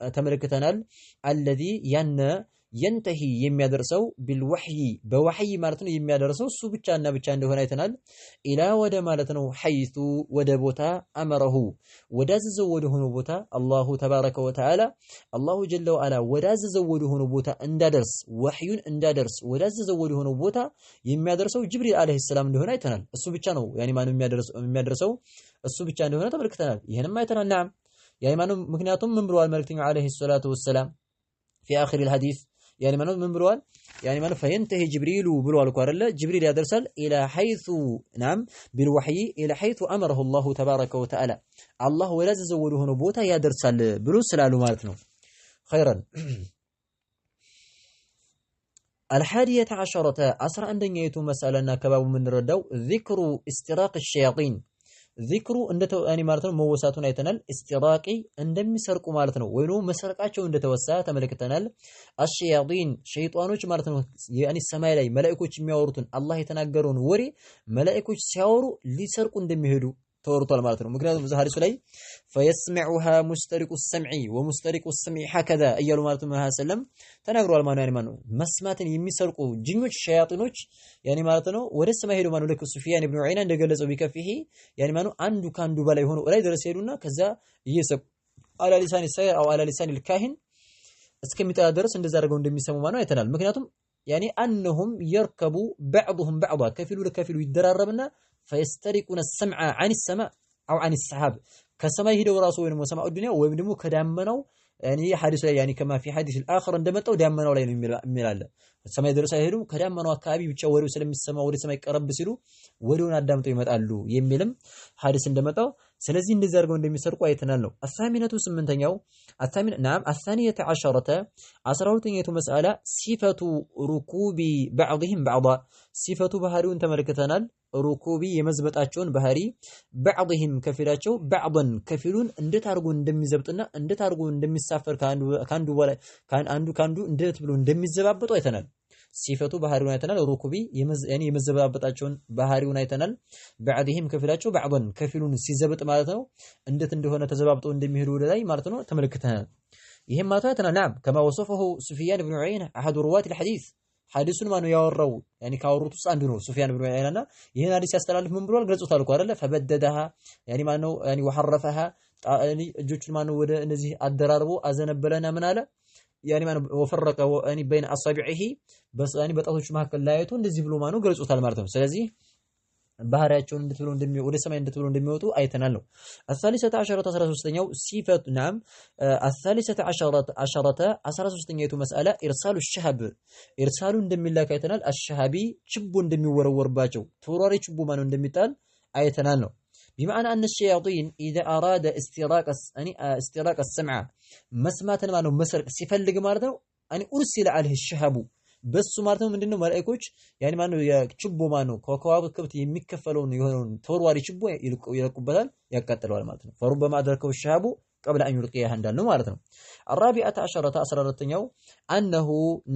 Speaker 1: تملكتنا الذي ينتهي يميادرسو بالوحي بوحي مالتنا يميادرسو سو بچانا بچان هنا يتنال إلى ودا مالتنا حيث ودا بوتا أمره ودا زوده هنا بوتا الله تبارك وتعالى الله جل وعلا ودا زوده هنا بوتا اندادرس وحي اندادرس ودا زوده هنا بوتا يميادرسو جبريل عليه السلام هنا يتنال السو بچانو يعني ما يميادرسو السو بچان هنا تملكتنا يهنما يتنال نعم يعني ما مكنياتهم من بروال ملكتنا عليه الصلاة والسلام في آخر الحديث يعني من بروال يعني من فينتهي جبريل بروال كوارلا جبريل يدرسل إلى حيث نعم بالوحي إلى حيث أمره الله تبارك وتعالى الله ولا زوده نبوتا يدرسل بروس لالو مالتنا خيرا الحادية عشرة أسرع أن دنيتو مسألة كباب من الردو ذكر استراق الشياطين ذكرو እንደተው አኒ ማለት ነው መወሳቱን አይተናል استراقي እንደሚሰርቁ ማለት ነው ወይኑ መስረቃቸው እንደተወሳ ተመልክተናል الشياطين ሸይጣኖች ማለት ነው ያኒ ሰማይ ላይ መላእክቶች የሚያወሩትን አላህ የተናገረውን ወሬ መላእክቶች ሲያወሩ ሊሰርቁ እንደሚሄዱ ተወርቷል ማለት ነው ምክንያቱም እዛ ሐዲሱ ላይ فيسمعها مسترق السمع ومسترق السمع هكذا እያሉ ማለት ነው ሰለም ተናግሯል ማለት ነው መስማትን የሚሰርቁ ጅኞች ሸያጢኖች ያኒ ማለት ነው ወደ ሰማይ ሄዱ ማለት ነው ሱፊያን ኢብኑ ዑይና እንደገለጸው ቢከፊሂ ያኒ ማለት አንዱ ካንዱ በላይ ሆኖ ላይ ድረስ ሄዱና ከዛ እየሰቁ አላ ሊሳን ሰይር አው አላ ሊሳን الكاهن እስከሚጠራ ድረስ እንደዛ አድርገው እንደሚሰሙ ማለት ነው አይተናል ምክንያቱም ያኒ انهم يركبوا بعضهم بعضا كفيل لكفيل يدرربنا فيسترقون السمع عن السماء او عن السحاب كسماء هيدو راسو وين سماء الدنيا وين دمو كدامناو يعني حديث يعني كما في حديث الاخر እንደመጣው ዳመናው ላይ ነው የሚላል ሰማይ ድረስ አይሄዱ ከዳመናው አካባቢ ብቻ ወሬው ስለሚሰማ ወደ ሰማይ ቀረብ ሲሉ ወሬውን አዳምጠው ይመጣሉ የሚልም ሐዲስ እንደመጣው ስለዚህ እንደዚህ አድርገው እንደሚሰርቁ አይተናል ነው አሳሚነቱ ስምንተኛው አሳሚነ نعم الثانية عشرة 12ኛው مسألة صفة ركوب بعضهم بعضا صفة ባህሪውን ተመልክተናል ሩኩቢ የመዝበጣቸውን ባህሪ بعضهم ከፊላቸው بعضا ከፊሉን እንዴት አድርጎ እንደሚዘብጥና እንዴት አድርጎ እንደሚሳፈር ካንዱ በላይ ካንዱ እንዴት ብሎ እንደሚዘባበጡ አይተናል ሲፈቱ ባህሪውን አይተናል ሩኩቢ ያኒ የመዘባበጣቸውን ባህሪውን አይተናል بعضهم ከፊላቸው بعضا ከፊሉን ሲዘብጥ ማለት ነው እንዴት እንደሆነ ተዘባብጠው እንደሚሄዱ ወደ ላይ ማለት ነው ተመልክተናል ይሄም ማለት አይተናል نعم كما وصفه سفيان بن عيينة احد رواه الحديث ሐዲሱን ማነው ያወራው ያኒ ካወሩት ውስጥ አንዱ ነው ሱፊያን ኢብኑ ዑይና ይሄን ሐዲስ ያስተላልፍ ምን ብሏል ገልጾታል እኮ አይደለ فبددها يعني ማነው ያኒ وحرفها ያኒ እጆቹን ማነው ወደ እነዚህ አደራርቦ አዘነበለና ምን አለ ያኒ ማነው ወፈረቀ ያኒ بين اصابعه በስ ያኒ በጣቶቹ መካከል ላይቶ እንደዚህ ብሎ ማነው ገልጾታል ማለት ነው ስለዚህ ባህሪያቸውን እንድትብሎ ወደ ሰማይ እንድትብሎ እንደሚወጡ አይተናል ነው الثالثة عشرة 13ኛው صفة نعم الثالثة عشرة 13ኛው مسألة إرسال الشهب إرسال እንደሚላክ አይተናል الشهبي ችቦ እንደሚወረወርባቸው ተወራሪ ችቦ ማነው እንደሚጣል አይተናል ነው بمعنى أن الشياطين إذا أراد استراق السمع መስማትን ማነው መስረቅ ሲፈልግ ማለት ነው أن أرسل عليه الشهب በሱ ማለት ነው ምንድነው መላእክቶች ያኒ ማነው የችቦ ማነው ከከዋክብት የሚከፈለውን የሆነውን ተወርዋሪ ችቦ ይለቁበታል ያቃጥለዋል ማለት ነው فربما أدركه الشهاب قبل أن يلقيه እንዳልነው ማለት ነው الرابعة عشرة 14ኛው أنه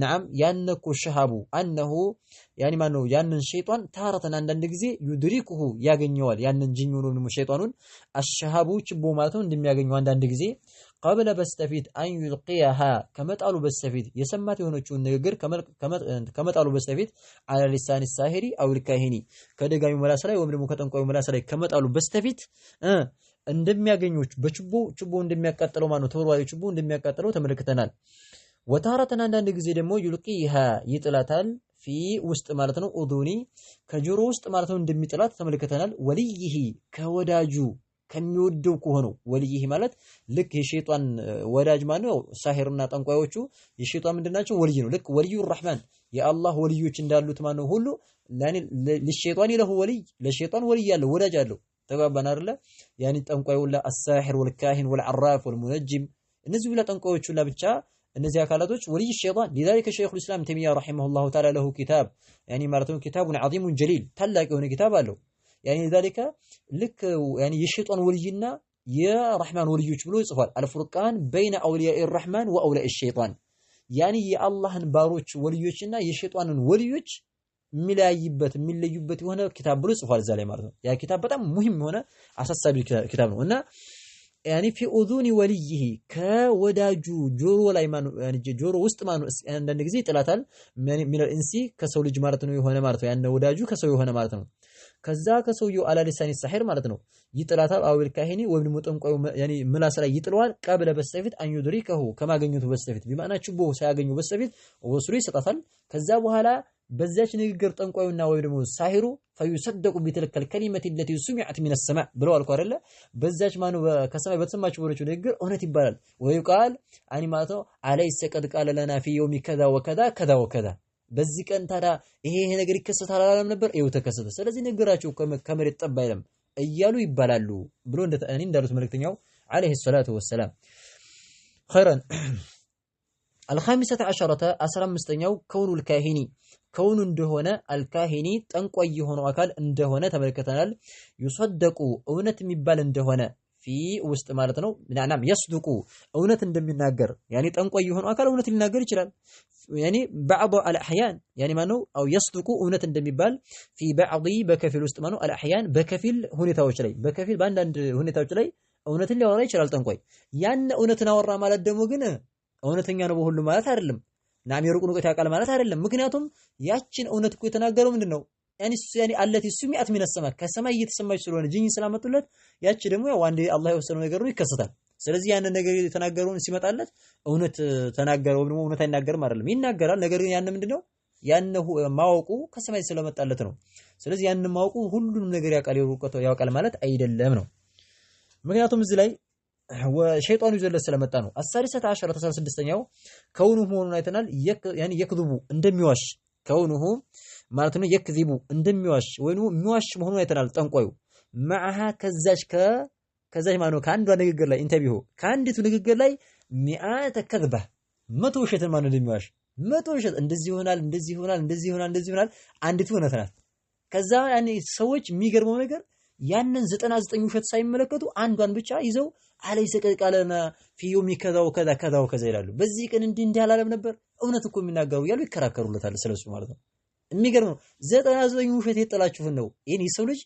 Speaker 1: نعم ያነኩ الشهاب أنه ያኒ ማነው ያንን ሸይጣን ታረተን አንዳንድ ጊዜ يدركه ያገኘዋል ያንን ጂኑን ወይም ሸይጣኑን الشهاب ችቦ ማለት ነው እንደሚያገኘው አንዳንድ ጊዜ قبل بستفيد أن يلقيها كما قالوا بستفيد يسمات يهونچون ንግግር كما قالوا بستفيد على لسان الساهري أو الكاهني ከደጋሚ መላስ ላይ ወይም ደግሞ ከጠንቋዩ መላስ ላይ ከመጣሉ በስተፊት እንደሚያገኙት በችቦ እንደሚያቃጥለው ማነው ተወርዋሪ ችቦ እንደሚያቃጥለው ተመልክተናል። ወታረተና አንዳንድ ጊዜ ደግሞ ይልቂሃ ይጥላታል ፊ ውስጥ ማለት ነው ኡዱኒ ከጆሮ ውስጥ ማለት ነው እንደሚጥላት ተመልክተናል። ወልይሂ ከወዳጁ ከሚወደው ከሆነው ወልይሂ ማለት ልክ የሸይጣን ወዳጅ ማለት ነው ሳሂርና ጠንቋዮቹ የሸይጣን ምንድናቸው ወልይ ነው። ልክ ወልዩ الرحمن የአላህ ወልዮች እንዳሉት ማለት ነው ሁሉ ለሸይጣን ይለሁ ወልይ ለሸይጣን ወልይ ያለው ወዳጅ አለው። ተጋባን አይደለ? ያኒ ጠንቋይ ወላ الساحر والكاهن والعراف والمنجم እነዚህ ሁሉ ጠንቋዮች ሁሉ ብቻ እነዚህ አካላቶች ወልይ ሸይጣን لذلك شيخ الاسلام تيميه رحمه الله تعالى له كتاب يعني مرتون كتاب عظيم جليل ታላቅ የሆነ كتاب አለው። يعني ذلك لك يعني የሸይጣን ወልይና የረህማን ወልዮች ብሎ ይጽፋል። الفرقان بين اولياء الرحمن واولياء الشيطان يعني የአላህን ባሮች ወልዮችና የሸይጣንን ወልዮች የሚለዩበት የሆነ كتاب ብሎ ይጽፋል እዛ ላይ ማለት ነው። ያ كتاب በጣም ሙሂም የሆነ አሳሳቢ كتاب ነው እና يعني في اذون وليه ከወዳጁ ጆሮ ላይ ማኑ ጆሮ ውስጥ ማኑ አንዳንድ ጊዜ ይጥላታል من الانسي ከሰው ልጅ ማለት ነው የሆነ ማለት ነው ያን ወዳጁ ከሰው የሆነ ማለት ነው። ከዛ ከሰውየው አላ ሊሳኒ ሳሂር ማለት ነው ይጥላታል። አውል ካሂኒ ወይም ደግሞ ጠንቋዩ ያኒ ምላስ ላይ ይጥለዋል። ቀብለ በስተፊት አን ይድሪከሁ ከማገኘቱ በስተፊት ቢማና ችቦ ሳያገኙ በስተፊት ወስሩ ይሰጣታል። ከዛ በኋላ በዛች ንግግር ጠንቋዩና ወይ ደግሞ ሳሂሩ ፈዩሰደቁ ቢተልከል ከሊመት التي سمعت من السماء ብለው አልኩ አይደለ? በዛች ማኑ ከሰማይ በተሰማች ወረችው ንግግር እውነት ይባላል። ወይ ቃል አኒ ማለት ነው አለይሰ ቀድ ቃለ ለና في يوم كذا وكذا كذا وكذا በዚህ ቀን ታዲያ ይሄ ነገር ይከሰታል አላለም ነበር? ይኸው ተከሰተ። ስለዚህ ንግግራቸው ከመሬት ጠብ አይልም እያሉ ይባላሉ ብሎ እንዳሉት መልእክተኛው አለይሂ ሰላቱ ወሰላም። خيرا الخامسة عشرة 15ኛው كون الكاهني كون እንደሆነ الكاهني ጠንቋይ የሆነው አካል እንደሆነ ተመልክተናል። يصدق እውነት የሚባል እንደሆነ في ውስጥ ማለት ነው نعم يصدق እውነት እንደሚናገር يعني ጠንቋይ የሆነው አካል እውነት ሊናገር ይችላል። يعني بعض الاحيان يعني ማነው او يصدق እውነት እንደሚባል في بعض በከፊል ውስጥ ማነው الاحيان በከፊል ሁኔታዎች ላይ በከፊል በአንዳንድ ሁኔታዎች ላይ እውነትን ሊያወራ ይችላል ጠንቋይ። ያን እውነትን አወራ ማለት ደግሞ ግን እውነተኛ ነው በሁሉ ማለት አይደለም። ናም የሩቁን እውቀት ያውቃል ማለት አይደለም። ምክንያቱም ያችን እውነት እኮ የተናገረው ምንድነው يعني التي سمعت من السماء ከሰማይ እየተሰማች ስለሆነ ጂኒ ስላመጡለት ያቺ ደግሞ ያው አንዴ አላህ የወሰነው ነገር ነው ይከሰታል። ስለዚህ ያን ነገር የተናገረውን ሲመጣለት እውነት ተናገረው ደግሞ እውነት አይናገርም አይደለም ይናገራል። ነገር ግን ያን ምንድነው ያን ማወቁ ከሰማይ ስለመጣለት ነው። ስለዚህ ያን ማወቁ ሁሉንም ነገር ያውቃል ማለት አይደለም ነው። ምክንያቱም እዚህ ላይ ወሸይጣኑ ይዘለት ስለመጣ ነው። السادسة عشرة 16ኛው ከውኑ መሆኑን አይተናል። يعني يكذب እንደሚዋሽ ከውኑ ማለት ነው يكذب እንደሚዋሽ ወይ ነው የሚዋሽ መሆኑን አይተናል። ጠንቋዩ معها ከዛች ማለት ነው ከአንዷ ንግግር ላይ ኢንተርቪው ከአንዲቱ ንግግር ላይ 100 ከذبة 100 ውሸት ማለት እንደሚዋሽ 100 ውሸት እንደዚህ ይሆናል አንዲቱ እውነት ናት። ከዛ ያኔ ሰዎች የሚገርመው ነገር ያንን 99 ውሸት ሳይመለከቱ አንዷን ብቻ ይዘው አለይሰ ቀልቃለና في يوم كذا وكذا كذا وكذا ይላሉ። በዚህ ቀን እንዲህ አላለም ነበር እውነት እኮ የሚናገሩ ያሉ ይከራከሩለታል ስለሱ ማለት ነው። የሚገርመው 99 ውሸት የጠላችሁ ነው። ይሄን የሰው ልጅ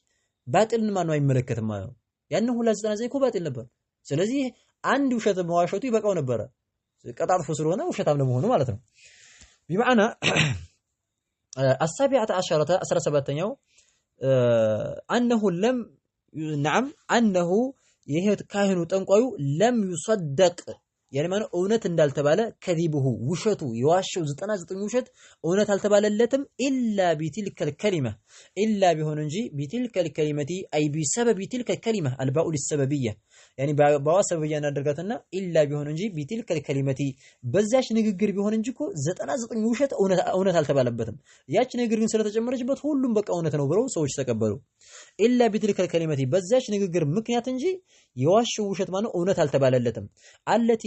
Speaker 1: ባጥልን ማን ነው አይመለከትም ማለት ነው። ያን ሁላ 99 እኮ ባጥል ነበር። ስለዚህ አንድ ውሸት መዋሸቱ ይበቃው ነበር ቀጣጥፎ ስለሆነ ውሸታም ለመሆኑ ማለት ነው። بمعنى السابعة عشرة 17ኛው أنه لم نعم أنه ይሄ ካህኑ ጠንቋዩ ለም ይصدق يعني ማነው እውነት እንዳልተባለ ከዚብሁ ውሸቱ የዋሸው 99 ውሸት እውነት አልተባለለትም ኢላ ቢትልከ الكلمة ኢላ ቢሆን እንጂ ቢትልከ الكلمة أي بسبب تلك الكلمة الباء للسببية يعني باء سببية እናደርጋትና ኢላ ቢሆን እንጂ ቢትልከ الكلمة በዛች ንግግር ቢሆን እንጂ እኮ 99 ውሸት እውነት አልተባለበትም። ያች ንግግር ግን ስለተጨመረችበት ሁሉም በቃ እውነት ነው ብለው ሰዎች ተቀበሉ። ኢላ ቢትልከ الكلمة በዛች ንግግር ምክንያት እንጂ የዋሸው ውሸት ማለት እውነት አልተባለለትም። አለቲ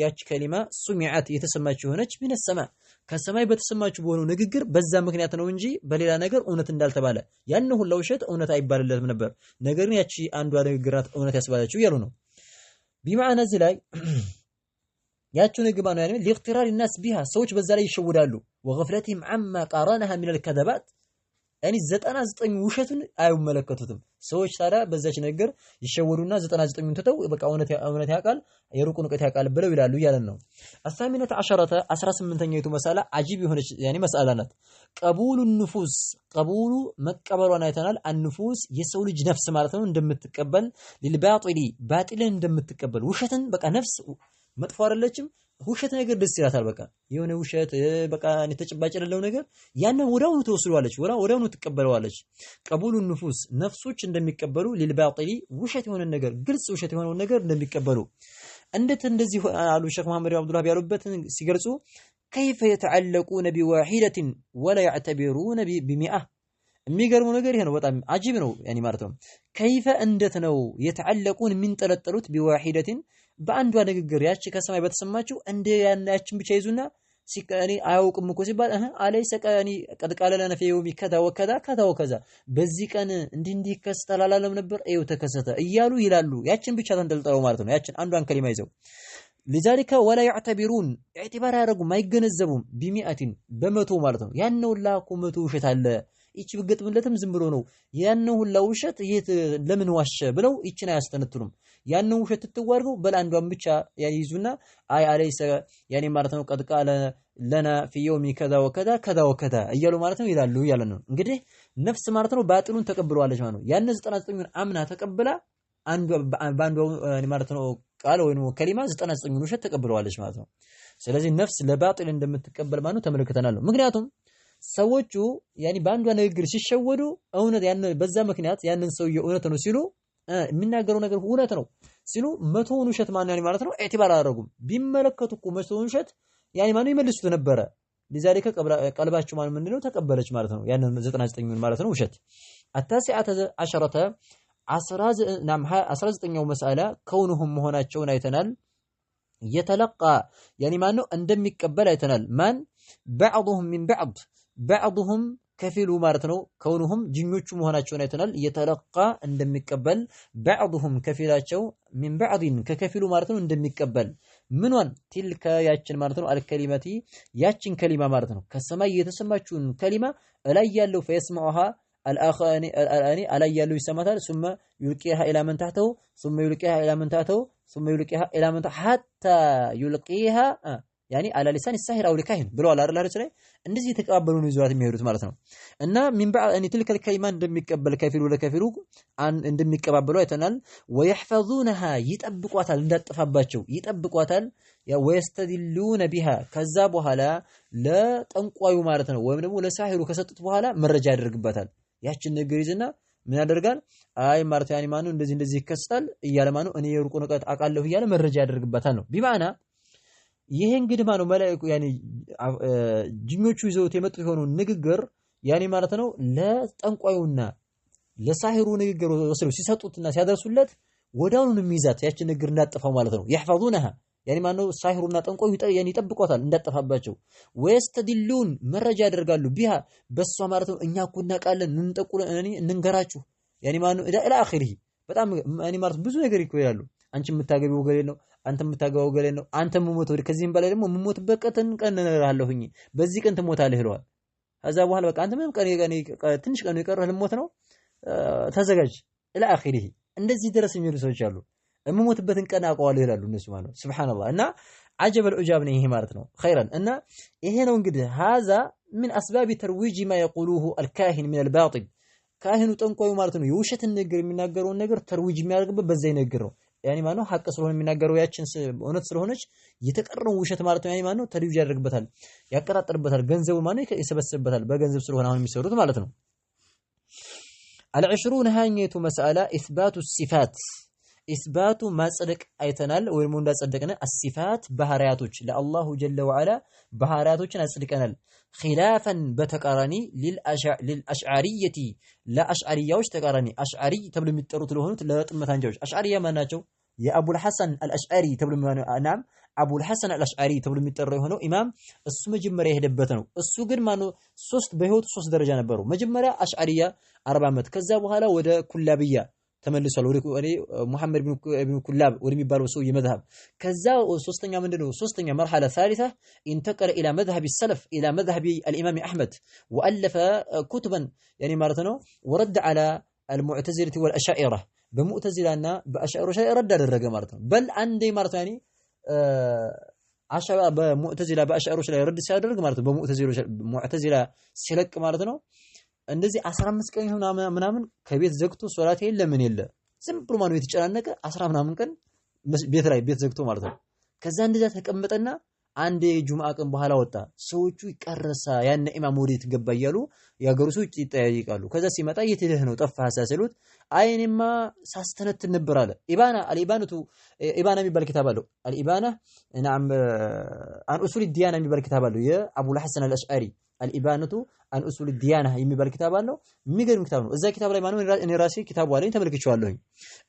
Speaker 1: ያቺ ከሊማ ሱሚዓት የተሰማችው ሆነች ምን ሰማይ ከሰማይ በተሰማችው በሆነው ንግግር በዛ ምክንያት ነው እንጂ በሌላ ነገር እውነት እንዳልተባለ ያን ሁሉ ውሸት እውነት አይባልለትም ነበር። ነገር ግን ያቺ አንዷ ንግግራት እውነት ያስባለችው ያሉ ነው። ቢማዕና እዚህ ላይ ያቺ ንግግር ነው ያኔ ሊእክትራር الناس بها ሰዎች በዛ ላይ ይሸውዳሉ። وغفلتهم عما قارنها من الكذبات ያኒ 99 ውሸቱን አይመለከቱትም ሰዎች ታዲያ በዛች ነገር ይሸወዱና 99ን ተተው በቃ እውነት ያቃል የሩቁን ርቀት ያቃል ብለው ይላሉ ይያለን ነው አሳሚነተ 18ኛይቱ መሳላ አጂብ የሆነች ያኒ መሳላ ናት ቀቡሉ ንፉስ ቀቡሉ መቀበሏን አይተናል አንፉስ የሰው ልጅ ነፍስ ማለት ነው እንደምትቀበል ለልባጢሊ ባጢልን እንደምትቀበል ውሸትን በቃ ነፍስ መጥፎ አይደለችም ውሸት ነገር ደስ ይላታል በቃ የሆነ ውሸት በቃ ተጨባጭ የሌለው ነገር ያንን ወዳውኑ ተወስዷለች ወዳውኑ ትቀበለዋለች ቀቡሉ ንፉስ ነፍሶች እንደሚቀበሉ ለልባጢሊ ውሸት የሆነ ነገር ግልጽ ውሸት የሆነ ነገር እንደሚቀበሉ እንዴት እንደዚህ አሉ ሼክ መሐመድ አብዱላህ ያሉበት ሲገልጹ كيف يتعلقون بواحدة ولا يعتبرون ب100 የሚገርመው ነገር ይሄ ነው በጣም አጂብ ነው ያኒ ማለት ነው كيف እንዴት ነው يتعلقون የሚንጠለጠሉት بواحدة በአንዷ ንግግር ያቺ ከሰማይ በተሰማችው እንደ ያናችን ብቻ ይዙና ሲቀኒ አያውቅም እኮ ሲባል አለይሰ ቀኒ ቀድ ቃለ ለነ في يوم كذا وكذا كذا وكذا በዚህ ቀን እንዲህ ይከሰታል አላለም ነበር እዩ ተከሰተ እያሉ ይላሉ ያችን ብቻ ተንጠልጠለው ማለት ነው ያችን አንዷን ከሊማ ይዘው لذلك ولا يعتبرون اعتبار ያደርጉም አይገነዘቡም ب100 በመቶ ማለት ነው ያነው ላኩ መቶ ውሸት አለ ይች ብገጥምለትም ዝም ብሎ ነው ያነው ሁላ ውሸት የት ለምን ዋሸ ብለው ይችን አያስተነትኑም ያነው ውሸት ትዋርገው በላንዷን ብቻ ያይዙና አይ አለይሰ ያኔ ማለት ነው ቀድ ቃለ ለና في يوم كذا وكذا كذا وكذا እያሉ ማለት ነው ይላሉ ያለን ነው እንግዲህ ነፍስ ማለት ነው ባጥሉን ተቀብለዋለች ማለት ነው ያን 99ን አምና ተቀብላ አንዱ ባንዱ ማለት ነው ቃል ወይ ነው ከሊማ 99ን ውሸት ተቀብለዋለች ማለት ነው ስለዚህ ነፍስ ለባጥል እንደምትቀበል ማለት ነው ተመልክተናል ምክንያቱም ሰዎቹ ያኒ ባንዱ ንግግር ሲሸወዱ እውነት ያን በዛ ምክንያት ያንን ሰው እውነት ነው ሲሉ የሚናገረው ነገር እውነት ነው ሲሉ መቶውን ውሸት ማን ያኒ ማለት ነው ኢዕቲባር አደረጉም ቢመለከቱ እኮ መቶውን ውሸት ያኒ ማን ይመልሱት ነበረ لذلك ቀልባቸው ማን ምንድነው ተቀበለች ማለት ነው ያንን 99ን ማለት ነው ውሸት التاسعة عشرة 19ኛው መስአላ ከውነሁም መሆናቸውን አይተናል يتلقى يعني ማን ነው እንደሚቀበል አይተናል ማን بعضهم من بعضهم ከፊሉ ማለት ነው ከውነሁም ጅኞቹ መሆናቸውን አይተናል يتلقى እንደሚቀበል بعضهم ከፊላቸው من بعض ከከፊሉ ማለት ነው እንደሚቀበል ምንዋን تلك ያችን ማለት ነው አልከሊማቲ ያችን ከሊማ ማለት ነው ከሰማይ የተሰማችውን ከሊማ ላይ ያለው فيسمعها الآخراني على يلو يسمتها ثم يلقيها إلى من تحته ثم يلقيها إلى من تحته ثم يلقيها إلى من تحته حتى يلقيها يعني على لسان الساحر أو الكاهن بلو على الأرض ليه እንደዚህ የተቀበሉን ይዟት የሚሄዱት ማለት ነው እና من بعد ان تلك الكلمات እንደሚቀበል ከፊሉ ለከፊሉ እንደሚቀበሉ አይተናል ويحفظونها ይጠብቋታል እንዳጠፋባቸው ይጠብቋታል ያ ويستدلون بها ከዛ በኋላ ለጠንቋዩ ማለት ነው ወይም ደግሞ ለሳሂሩ ከሰጡት በኋላ መረጃ ያደርግበታል ያችን ነገር ይዝና ምን ያደርጋል አይ ማለት ያኒ ማኑ እንደዚህ ይከሰታል እያለ ማኑ እኔ የሩቁ ንቀት አቃለሁ እያለ መረጃ ያደርግበታል ነው ቢማና ይሄ እንግዲህ ማኑ መላእክቱ ያኒ ጅኞቹ ይዘውት የመጡ የሆኑ ንግግር ያኒ ማለት ነው ለጠንቋዩና ለሳሂሩ ንግግር ወስለው ሲሰጡትና ሲያደርሱለት ወዳውኑ የሚይዛት ያችን ንግግር እንዳጠፋው ማለት ነው يحفظونها ያኒ ማነው ሳሂሩና ጠንቋዩ ያኒ ይጠብቋታል እንዳጠፋባቸው ወይስተድሉን መረጃ ያደርጋሉ ቢሃ በሷ ማለት ነው እኛ እኮ እናቃለን እንንገራችሁ ያኒ ማነው ኢላ አኺሪ በጣም ያኒ ማለት ብዙ ነገር ይቆያሉ አንቺ የምታገቢው ገሌ ነው አንተ የምታገባው ገሌ ነው አንተ ሞት ወደ ከዚህም በላይ ደግሞ ሞትበት ቀን እነራለሁኝ በዚህ ቀን ትሞታለህ ይለዋል ከዛ በኋላ በቃ አንተ ምንም ቀን ትንሽ ቀን ይቀርህ ልሞት ነው ተዘጋጅ ኢላ አኺሪ እንደዚህ ድረስ የሚሉ ሰዎች አሉ እምሞትበትን ቀን አውቀዋለሁ ይላሉ እነሱ ማለት ነው ሱብሃንአላህ እና አጀበል ኡጃብ ነው ይሄ ማለት ነው ኸይራን እና ይሄ ነው እንግዲህ هذا من اسباب ترويج ما يقوله الكاهن من الباطل ካህኑ ጠንቋዩ ማለት ነው የውሸትን ነገር የሚናገረውን ነገር ተርዊጅ የሚያደርግበት በዛ ይነገር ነው ያኒ ማለት ነው ሐቅ ስለሆነ የሚናገረው ያችን እውነት ስለሆነች የተቀረው ውሸት ማለት ነው ያኒ ማለት ነው ተርዊጅ ያደርግበታል ያቀራጥርበታል ገንዘቡ ማለት ነው ይሰበስብበታል በገንዘብ ስለሆነ አሁን የሚሰሩት ማለት ነው العشرون هاينيቱ مسألة إثبات الصفات إثبات ما صدق أيتنال ويمون دا صدقنا الصفات بهارياتوች لله جل وعلا بهارياتوችን አጽድቀናል خلافا بتقارني للأشعرية لا أشعريዎች ተቃራኒ አሽዓሪ ተብሎ የሚጠሩት ለሆኑት ለጥመት አንጃዎች አሽዓሪያ ማናቸው የአቡ الحسن الأشعري ተብሎ ማናም አቡ الحسن الأشعري ተብሎ የሚጠራው የሆነው ኢማም እሱ መጀመሪያ የሄደበት ነው እሱ ግን ማነው በህይወቱ 3 ደረጃ ነበሩ መጀመሪያ አሽዓሪያ 40 ዓመት ከዛ በኋላ ወደ ኩላብያ ተመልሷል ወደ ሙሐመድ ኢብኑ ኩላብ ወደሚባለው ሰው የመዝሐብ ከዛ ሶስተኛ ምንድነው ሶስተኛ مرحله ثالثه انتقل الى مذهب السلف الى مذهب الامام احمد والف كتبا يعني ማለት ነው ورد على المعتزله والاشاعره በሙዕተዚላና በአሻዕሮች ላይ ረድ አደረገ ማለት ነው በል አንዴ ማለት ነው ያኒ አሻባ በሙዕተዚላ በአሻዕሮች ላይ ረድ ሲያደርግ ማለት ነው በሙዕተዚላ ሲለቅ ማለት ነው እንደዚህ 15 ቀን ይሁን ምናምን ከቤት ዘግቶ ሶላት የለም ምን የለ ዝም ብሎ ማነው የተጨናነቀ 10 ምናምን ቀን ቤት ዘግቶ ማለት ነው ከዛ እንደዛ ተቀመጠና አንዴ ጁምዓ ቀን በኋላ ወጣ ሰዎቹ ይቀርሳ ያን ኢማም ወዴት ገባ እያሉ ያገሩ ሰዎች ይጠያይቃሉ ከዛ ሲመጣ የትልህ ነው ጠፋህ ሳሰሉት አይኔማ ሳስተነትን ነበር አለ አልኢባነቱ ኢባና የሚባል ኪታብ አለው አልኢባና نعم عن اصول الديانه የሚባል ኪታብ አለው የአቡ الحسن الاشعري አልኢባነቱ عن اصول الديانه የሚባል ኪታብ አለው የሚገርም ኪታብ ነው እዛ ኪታብ ላይ ማነው እኔ ራሴ ኪታቡ አለኝ ተመልክቼዋለሁኝ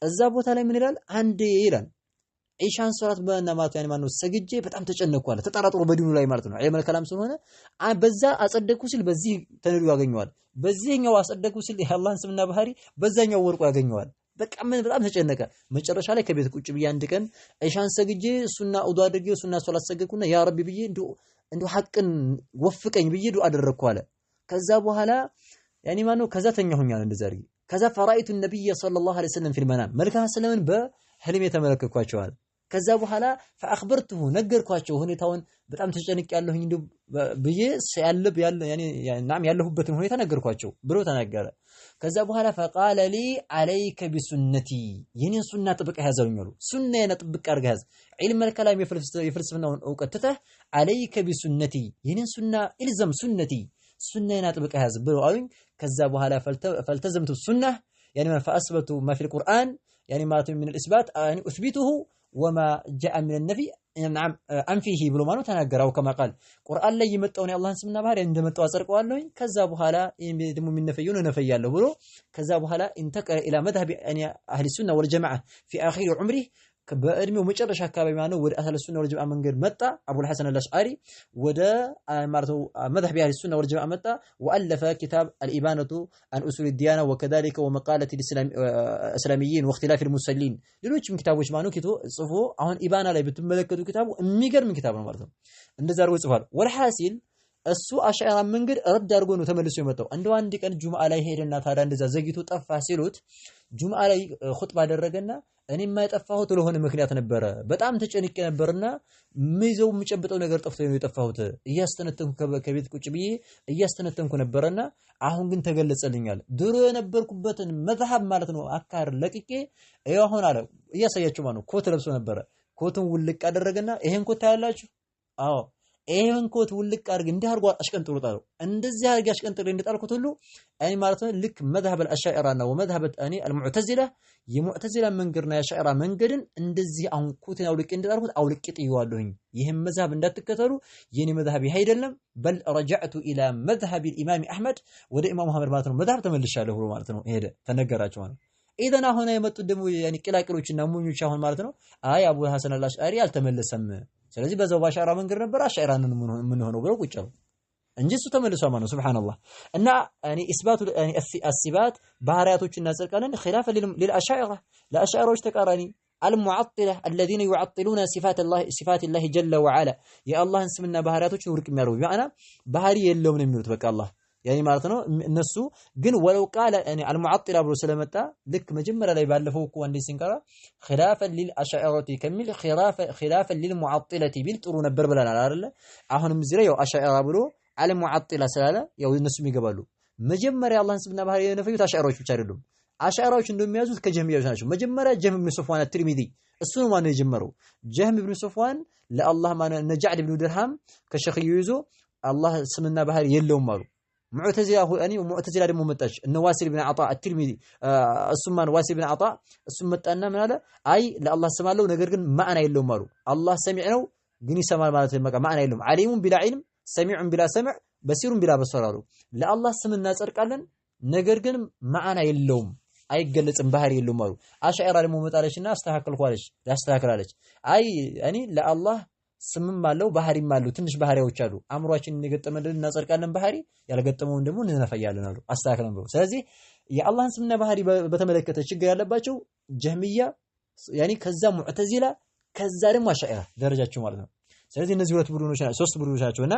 Speaker 1: እዛ ቦታ ላይ ምን ይላል አንዴ ይላል ኢሻን ሶላት በእናማቱ ያኔ ማነው ሰግጄ በጣም ተጨነቅኩ አለ ተጠራጥሮ በዲኑ ላይ ማለት ነው ዒልም ከላም ስለሆነ በዛ አጸደቅኩ ሲል በዚህ ተነዱ ያገኘዋል በዚህኛው አጸደቅኩ ሲል የአላህን ስምና ባህሪ በዛኛው ወርቁ ያገኘዋል በቃ በጣም ተጨነቀ መጨረሻ ላይ ከቤት ቁጭ ብዬ አንድ ቀን ኢሻን ሰግጄ ሱና ኡዱ አድርጌ ሱና ሶላት ሰገድኩና ያ ረቢ ብዬ እንደው ሐቅን ወፍቀኝ ብዬ ዱአ አደረግኩ አለ ከዛ በኋላ ያኔ ማነው ከዛ ተኛሁኛል እንደዛ አድርጌ ከዛ ፈራኢቱ ነብይ ሰለላሁ ዐለይሂ ወሰለም ፊል መናም መልካ ሰለምን በህልሜ ተመለከትኳቸዋል ከዛ በኋላ فاخبرته ነገርኳቸው ሁኔታውን በጣም ተጨንቅ ያለሁኝ እንደው ብዬ ያለብ ያለ ያኔ ናም ያለሁበትን ሁኔታ ነገርኳቸው ብሎ ተናገረ ከዛ በኋላ فقال لي عليك بسنتي የኔን ሱና ጥብቅ ያዘውኛሉ ሱናዬን ጥብቅ አድርገህ ያዝ ዒልም الكلام የፍልስፍናውን ዕውቀት ተህ عليك بسنتي የኔን ሱና ኢልዘም سنتي ሱናዬን ጥብቅ ያዝ ብሎ አሉኝ ከዛ በኋላ فالتزمت السنه يعني ما فاثبت ما في القران يعني ما من الاثبات يعني اثبته وما جاء من النفي نعم انفيه ብሎ ማነው ተናገረው كما قال ቁርአን ላይ የመጣውን የአላህን ስምና ባህሪ እንደመጣው አጸድቀዋለሁ ከዛ በኋላ ደግሞ የሚነፈየው ነፈያለሁ ብሎ ከዛ በኋላ انتقل الى مذهب اهل السنه والجماعه في اخر عمره በእድሜው መጨረሻ አካባቢ ማነው ወደ አህለ ሱና ወል ጀማዓ መንገድ መጣ አቡ الحسن الاشعري ወደ ማርተው مذهب اهل السنه والجماعه መጣ والف كتاب الابانه عن اصول الديانه وكذلك ومقاله الاسلاميين واختلاف المسلمين ሌሎችም ኪታቦች ማነው ጽፎ አሁን ኢባና ላይ ብትመለከቱ ኪታቡ የሚገርም ኪታብ ነው ማለት ነው እንደዛ አድርጎ ጽፏል ወልሐሲል እሱ አሻራ መንገድ ረድ አድርጎ ነው ተመልሶ የመጣው እንደው አንድ ቀን ጁምዓ ላይ ሄደና ታዲያ እንደዛ ዘግይቶ ጠፋ ሲሉት ጁምዓ ላይ ኹጥባ አደረገና እኔ የማይጠፋሁት ለሆነ ምክንያት ነበረ በጣም ተጨንቄ ነበርና ምይዘው የምጨብጠው ነገር ጠፍቶ ነው የጠፋሁት እያስተነተንኩ ከቤት ቁጭ ብዬ እያስተነተንኩ ነበርና አሁን ግን ተገለጸልኛል ድሮ የነበርኩበትን መዝሐብ ማለት ነው አካር ለቅቄ አሁን አለ እያሳያችሁ ማለት ነው ኮት ለብሶ ነበረ ኮቱን ውልቅ አደረገና ይሄን ኮት ታያላችሁ አዎ ይሄን ኮት ውልቅ አድርግ እንዲያርጓ አሽቀንጥሩ ጣለው እንደዚህ አድርግ አሽቀንጥሩ እንደጣልኩት ሁሉ አይ ማለት ነው ልክ መዝሐብ الاشاعره ነው ወመዝሐብ المعتزله የሙዕተዚላ መንገድና የሻዕራ መንገድን እንደዚህ አሁን ኮትን አውልቄ እንደጣልኩት አውልቄ ጥየዋለሁኝ ይሄን መዝሐብ እንዳትከተሉ የኔ መዝሐብ ይሄ አይደለም በል رجعت الى مذهب الامام احمد ወደ ኢማም መሐመድ ማለት ነው መዝሐብ ተመልሻለሁ ብሎ ማለት ነው ሄደ ተነገራቸው ማለት ኢደና ሆነ የመጡ ደሞ ያኒ ቅላቅሎችና ሙኞች አሁን ማለት ነው አይ አቡ الحسن الاشعري አልተመለሰም ስለዚህ በዛው ባሻራ መንገድ ነበር አሻራንን ምን ሆነው ብለው ቁጭ አሉ እንጂ እሱ ተመልሶ ማለት ሱብሃንአላህ እና እኔ ኢስባቱ الثبات ባህሪያቶችና ጽድቃንን خلاف للاشاعره ለአሻራዎች ተቃራኒ المعطله الذين يعطلون صفات الله جل وعلا يا الله ስምና ባህሪያቶችን ውድቅ የሚያደርጉ ያና ባህሪ የለውም ነው የሚሉት በቃ አላህ ያኒ ማለት ነው እነሱ ግን ወለው ቃል እኔ المعطله ብሎ ስለመጣ ልክ መጀመሪያ ላይ ባለፈው እኮ አንዴ ሲንቀራ خلافا للاشاعره كمل خلافا للمعطله ቢል ጥሩ ነበር ብለናል አይደለ አሁንም እዚህ ላይ ያው አሻዕራ ብሎ المعطله ስላለ ያው እነሱም ይገባሉ መጀመሪያ አላህን ስምና ባህሪ የነፈዩት አሻዕራዎች ብቻ አይደሉም አሻዕራዎች እንደሚያዙት ከጀህሚያዎች ናቸው መጀመሪያ ጀህም ኢብኑ ሶፍዋን አትርሚዚ እሱ ነው ማን የጀመረው ጀህም ኢብኑ ሶፍዋን ለአላህ ማን ነጃድ ኢብኑ ድርሃም ከሸኺዩ ይዞ አላህ ስምና ባህሪ የለውም አሉ ሙዕተዚላ ደግሞ መጣች እነ ዋሲል ኢብኑ አጣ አትርሚዚ እሱማን ዋሲል ኢብኑ አጣ እሱም መጣና ምን አለ አይ ለአላህ ስም አለው ነገር ግን ማዕና የለውም አሉ አላህ ሰሚዕ ነው ግን ይሰማል ማለት ነው ማዕና የለውም ዓሊሙን ቢላ ዒልም ሰሚዑን ቢላ ሰምዕ በሲሩን ቢላ በሰር አሉ ለአላህ ስም እናጸድቃለን ነገር ግን ማዕና የለውም አይገለጽም ባህሪ የለውም አሉ አሻዕራ ደግሞ መጣለችና አስተካክልኳለች ያስተካክላለች አይ እኔ ለአላህ ስምም አለው ባህሪም አለው ትንሽ ባህሪዎች አሉ አእምሮአችንን የገጠመልን እናጸድቃለን ባህሪ ያልገጠመውን ደግሞ እንነፈያለን አሉ አስተካክለን ብሎ ስለዚህ የአላህን ስምና ባህሪ በተመለከተ ችግር ያለባቸው ጀህሚያ ያኒ ከዛ ሙዕተዚላ ከዛ ደግሞ አሻኢራ ደረጃቸው ማለት ነው ስለዚህ እነዚህ ሁለት ቡድኖች ናቸው ሶስት ቡድኖች ናቸውና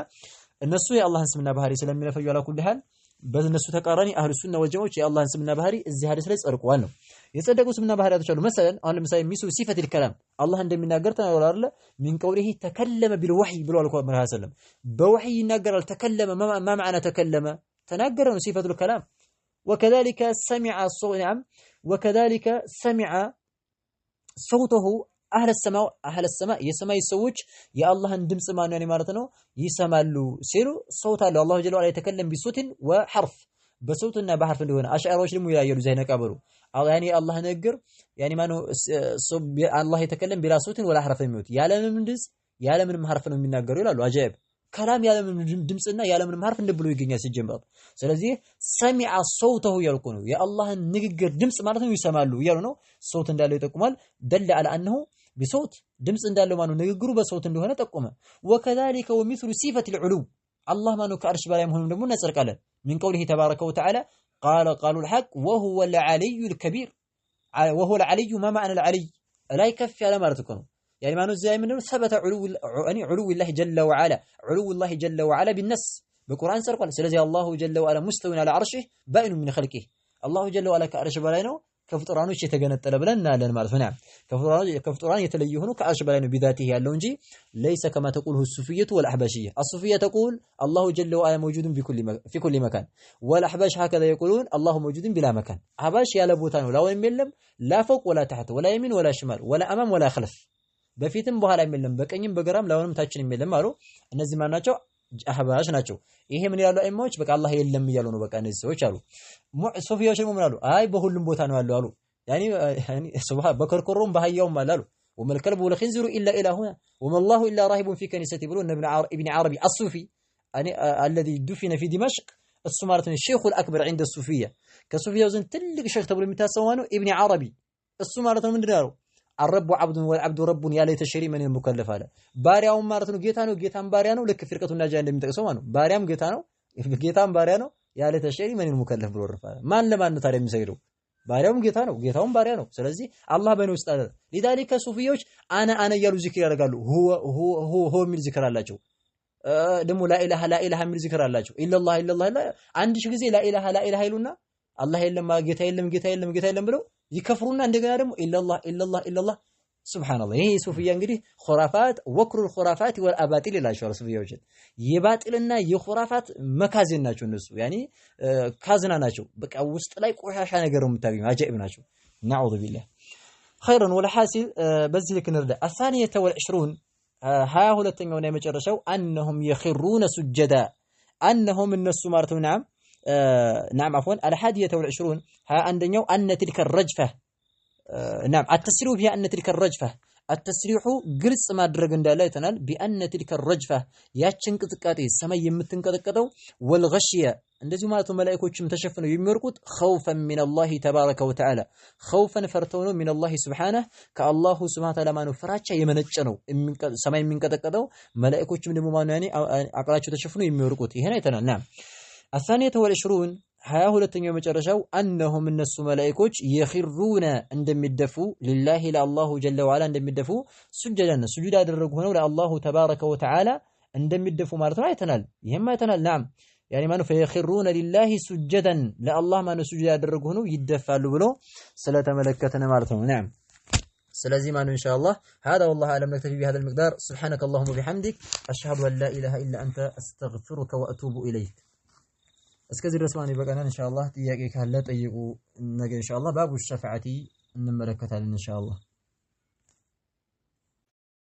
Speaker 1: እነሱ የአላህን ስምና ባህሪ ስለሚነፈዩ አላኩል ሐል በእነሱ ተቃራኒ አህሉ ሱና ወልጀማዓዎች የአላህን ስምና ባህሪ እዚህ ሐዲስ ላይ ጸድቀዋል ነው የጸደቁ ስምና ባህሪያቶች አሉ መሰለን አሁን ለምሳሌ ሚሱ ሲፈት الكلام አላህ እንደሚናገር ተናግሯል አይደል من قوله تكلم بالوحي ብሎ አልኩ መሐመድ ሰለም በወህይ ይናገራል ተከለመ ما معنى تكلم ተናገረ ነው ሲፈቱ الكلام وكذلك سمع الصوت نعم وكذلك سمع صوته أهل السماء የሰማይ ሰዎች የአላህን ድምጽ ማን ነው ማለት ነው ይሰማሉ ሲሉ ሶውት አለ አላህ ጀለ ወዐላ የተከለም ቢሶትን ወሐርፍ በሶውትና በሐርፍ እንደሆነ አሽዓሪዎች ደግሞ ይላሉ ዘይነ ቀበሩ ያኒ አላህ ነገር ያኒ ማኑ አላህ የተከለም ቢላ ሶትን ወላ ሐርፍ የሚሉት ያለምንም ድምጽ ያለምንም ሐርፍ ነው የሚናገሩ ይላሉ አጃኢብ ከላም ያለምንም ድምጽና ያለምንም ሐርፍ እንደብሎ ይገኛል ሲጀምር ስለዚህ ሰሚዐ ሶውተሁ ያልኩ ነው የአላህን ንግግር ድምጽ ማለት ነው ይሰማሉ ያሉ ነው ሶውት እንዳለው ይጠቁማል ደለ على انه بصوت ድምጽ እንዳለው ማኑ ንግግሩ በሶውት እንደሆነ ጠቆመ وكذلك ومثل صفه العلو الله ማኑ ከአርሽ በላይ መሆኑን ደግሞ እናጸድቃለን من قوله تبارك وتعالى قالوا الحق وهو العلي الكبير وهو العلي ما معنى العلي لا يكفي على ማለት ነው يعني ማኑ زي ምንድነው ثبت علو الله جل وعلا علو الله جل وعلا بالنص በቁርአን ጸድቋል ስለዚህ الله جل وعلا مستوى على عرشه باين من خلقه الله جل وعلا ከአርሽ በላይ ነው ከፍጡራኖች የተገነጠለ ብለን እናለን ማለት ነው ከፍጡራን የተለየ ሆኖ ከአርሽ በላይ ነው ቢዛቲህ ያለው እንጂ ليس كما تقوله الصوفيه والاحباشيه الصوفيه تقول الله جل وعلا موجود في كل مكان والاحباش هكذا يقولون الله موجود بلا مكان አህባሽ ያለ ቦታ ነው ላወንም የለም لا فوق ولا تحت ولا يمين ولا شمال ولا امام ولا خلف በፊትም በኋላም የለም በቀኝም በግራም ላወንም ታችንም የለም አሉ እነዚህ ማን ናቸው አህባሽ ናቸው ይሄ ምን ያለው አይማዎች በቃ አላህ የለም ይያሉ ነው በቃ እነዚህ ሰዎች አሉ ሶፊያዎች ደግሞ ምን አሉ አይ በሁሉም ቦታ ነው ያለው አሉ ያኒ ሱብሃን በከርኮሮም በሃያውም አሉ ወመልከልቡ ወለኺንዚሩ ኢላ ኢላሁና ወመላሁ ኢላ ራሂቡን ፊ ከኒሰቲ ብሎ ابن عربي الصوفي الذي دفن في دمشق እሱ ማለት ነው ሼኹ الأكبر عند الصوفية ከሱፊያው ዘንድ ትልቅ ሼኽ ተብሎ የሚታሰበው ነው ابن عربي እሱ ማለት ነው ምንድነው ያለው الرب عبد والعبد رب يا ليت شري من المكلف አለ ባሪያው ማለት ነው ጌታ ነው ጌታም ባሪያ ነው ልክ ፍርቀቱና ጃ እንደሚጠቅሰው ማለት ነው ባሪያም ጌታ ነው ጌታም ባሪያ ነው ያ ለይት ሸሪ من المكلف ብሎ ረፋ ማን ለማን ነው ታዲያ የሚሰግደው ባሪያውም ጌታ ነው ጌታውም ባሪያ ነው ስለዚህ አላህ በእኔ ውስጥ አለ لذلك ሱፊዮች አና እያሉ ዚክር ያደርጋሉ ሆ የሚል ዚክር አላቸው ደግሞ ላኢላሃ የሚል ዚክር አላቸው ኢላላህ አንድ ሺህ ጊዜ ላኢላሃ ይሉና አላህ የለም ጌታ የለም ብለው ይከፍሩና እንደገና ደግሞ ኢላላህ ሱብሃንአላህ ይሄ ሱፊያ እንግዲህ ኹራፋት ወክሩል ኹራፋት ወልአባጢል ይላቸዋል ሱፊያዎች የባጢልና የኹራፋት መካዝን ናቸው እነሱ ያኒ ካዝና ናቸው በቃ ውስጥ ላይ ቆሻሻ ነገር ነው የምታገኙ አጃኢብ ናቸው ነዑዙ ቢላህ ኸይረን ወለሐሲል በዚህ ልክ እንርዳ الثانية والعشرون 22ኛው እና የመጨረሻው أنهم يخرون سجدا أنهم الناس ማለት ነው نعم عفوا الحادية والعشرون عندنا أن تلك الرجفة نعم التسريح بها أن تلك الرجفة التسريح قلص ما درج እንዳለ አይተናል بأن تلك الرجفة ያችን ቅጥቃጤ ሰማይ የምትንቀጠቀጠው والغشية እንደዚህ ማለት መላእክቶችም ተሸፍነው የሚወርቁት خوفا من الله تبارك وتعالى خوفا ፈርተው ነው من الله سبحانه ከአላሁ سبحانه وتعالى ማኑ ፍራቻ የመነጨ ነው ሰማይ የሚንቀጠቀጠው መላእክቶችም ደግሞ ማኑ ያኔ አቅላቸው ተሸፍነው የሚወርቁት ይሄን አይተናል نعم الثانية والعشرون 22ኛው መጨረሻው أنهم الناس ملائكوች يخرون እንደሚደፉ لله لله جل وعلا እንደሚደፉ سجود ያደረጉ ሆነው ለአላሁ تبارك وتعالى እንደሚደፉ ማለት ነው አይተናል ይሄም አይተናል نعم يعني ማኑ فيخرون لله سجدا ለአላህ ማኑ سجود ያደረጉ ሆነው ይደፋሉ ብሎ ስለተመለከተነ ማለት ነው نعم ስለዚህ ማኑ ان شاء الله هذا والله اعلم نكتفي بهذا المقدار سبحانك اللهم وبحمدك اشهد ان لا اله الا انت استغفرك واتوب اليك እስከዚህ ድረስ ማን ይበቃናል ኢንሻአላህ ጥያቄ ካለ ጠይቁ ነገ ኢንሻአላህ ባቡ ሸፋዓቲ እንመለከታለን ኢንሻአላህ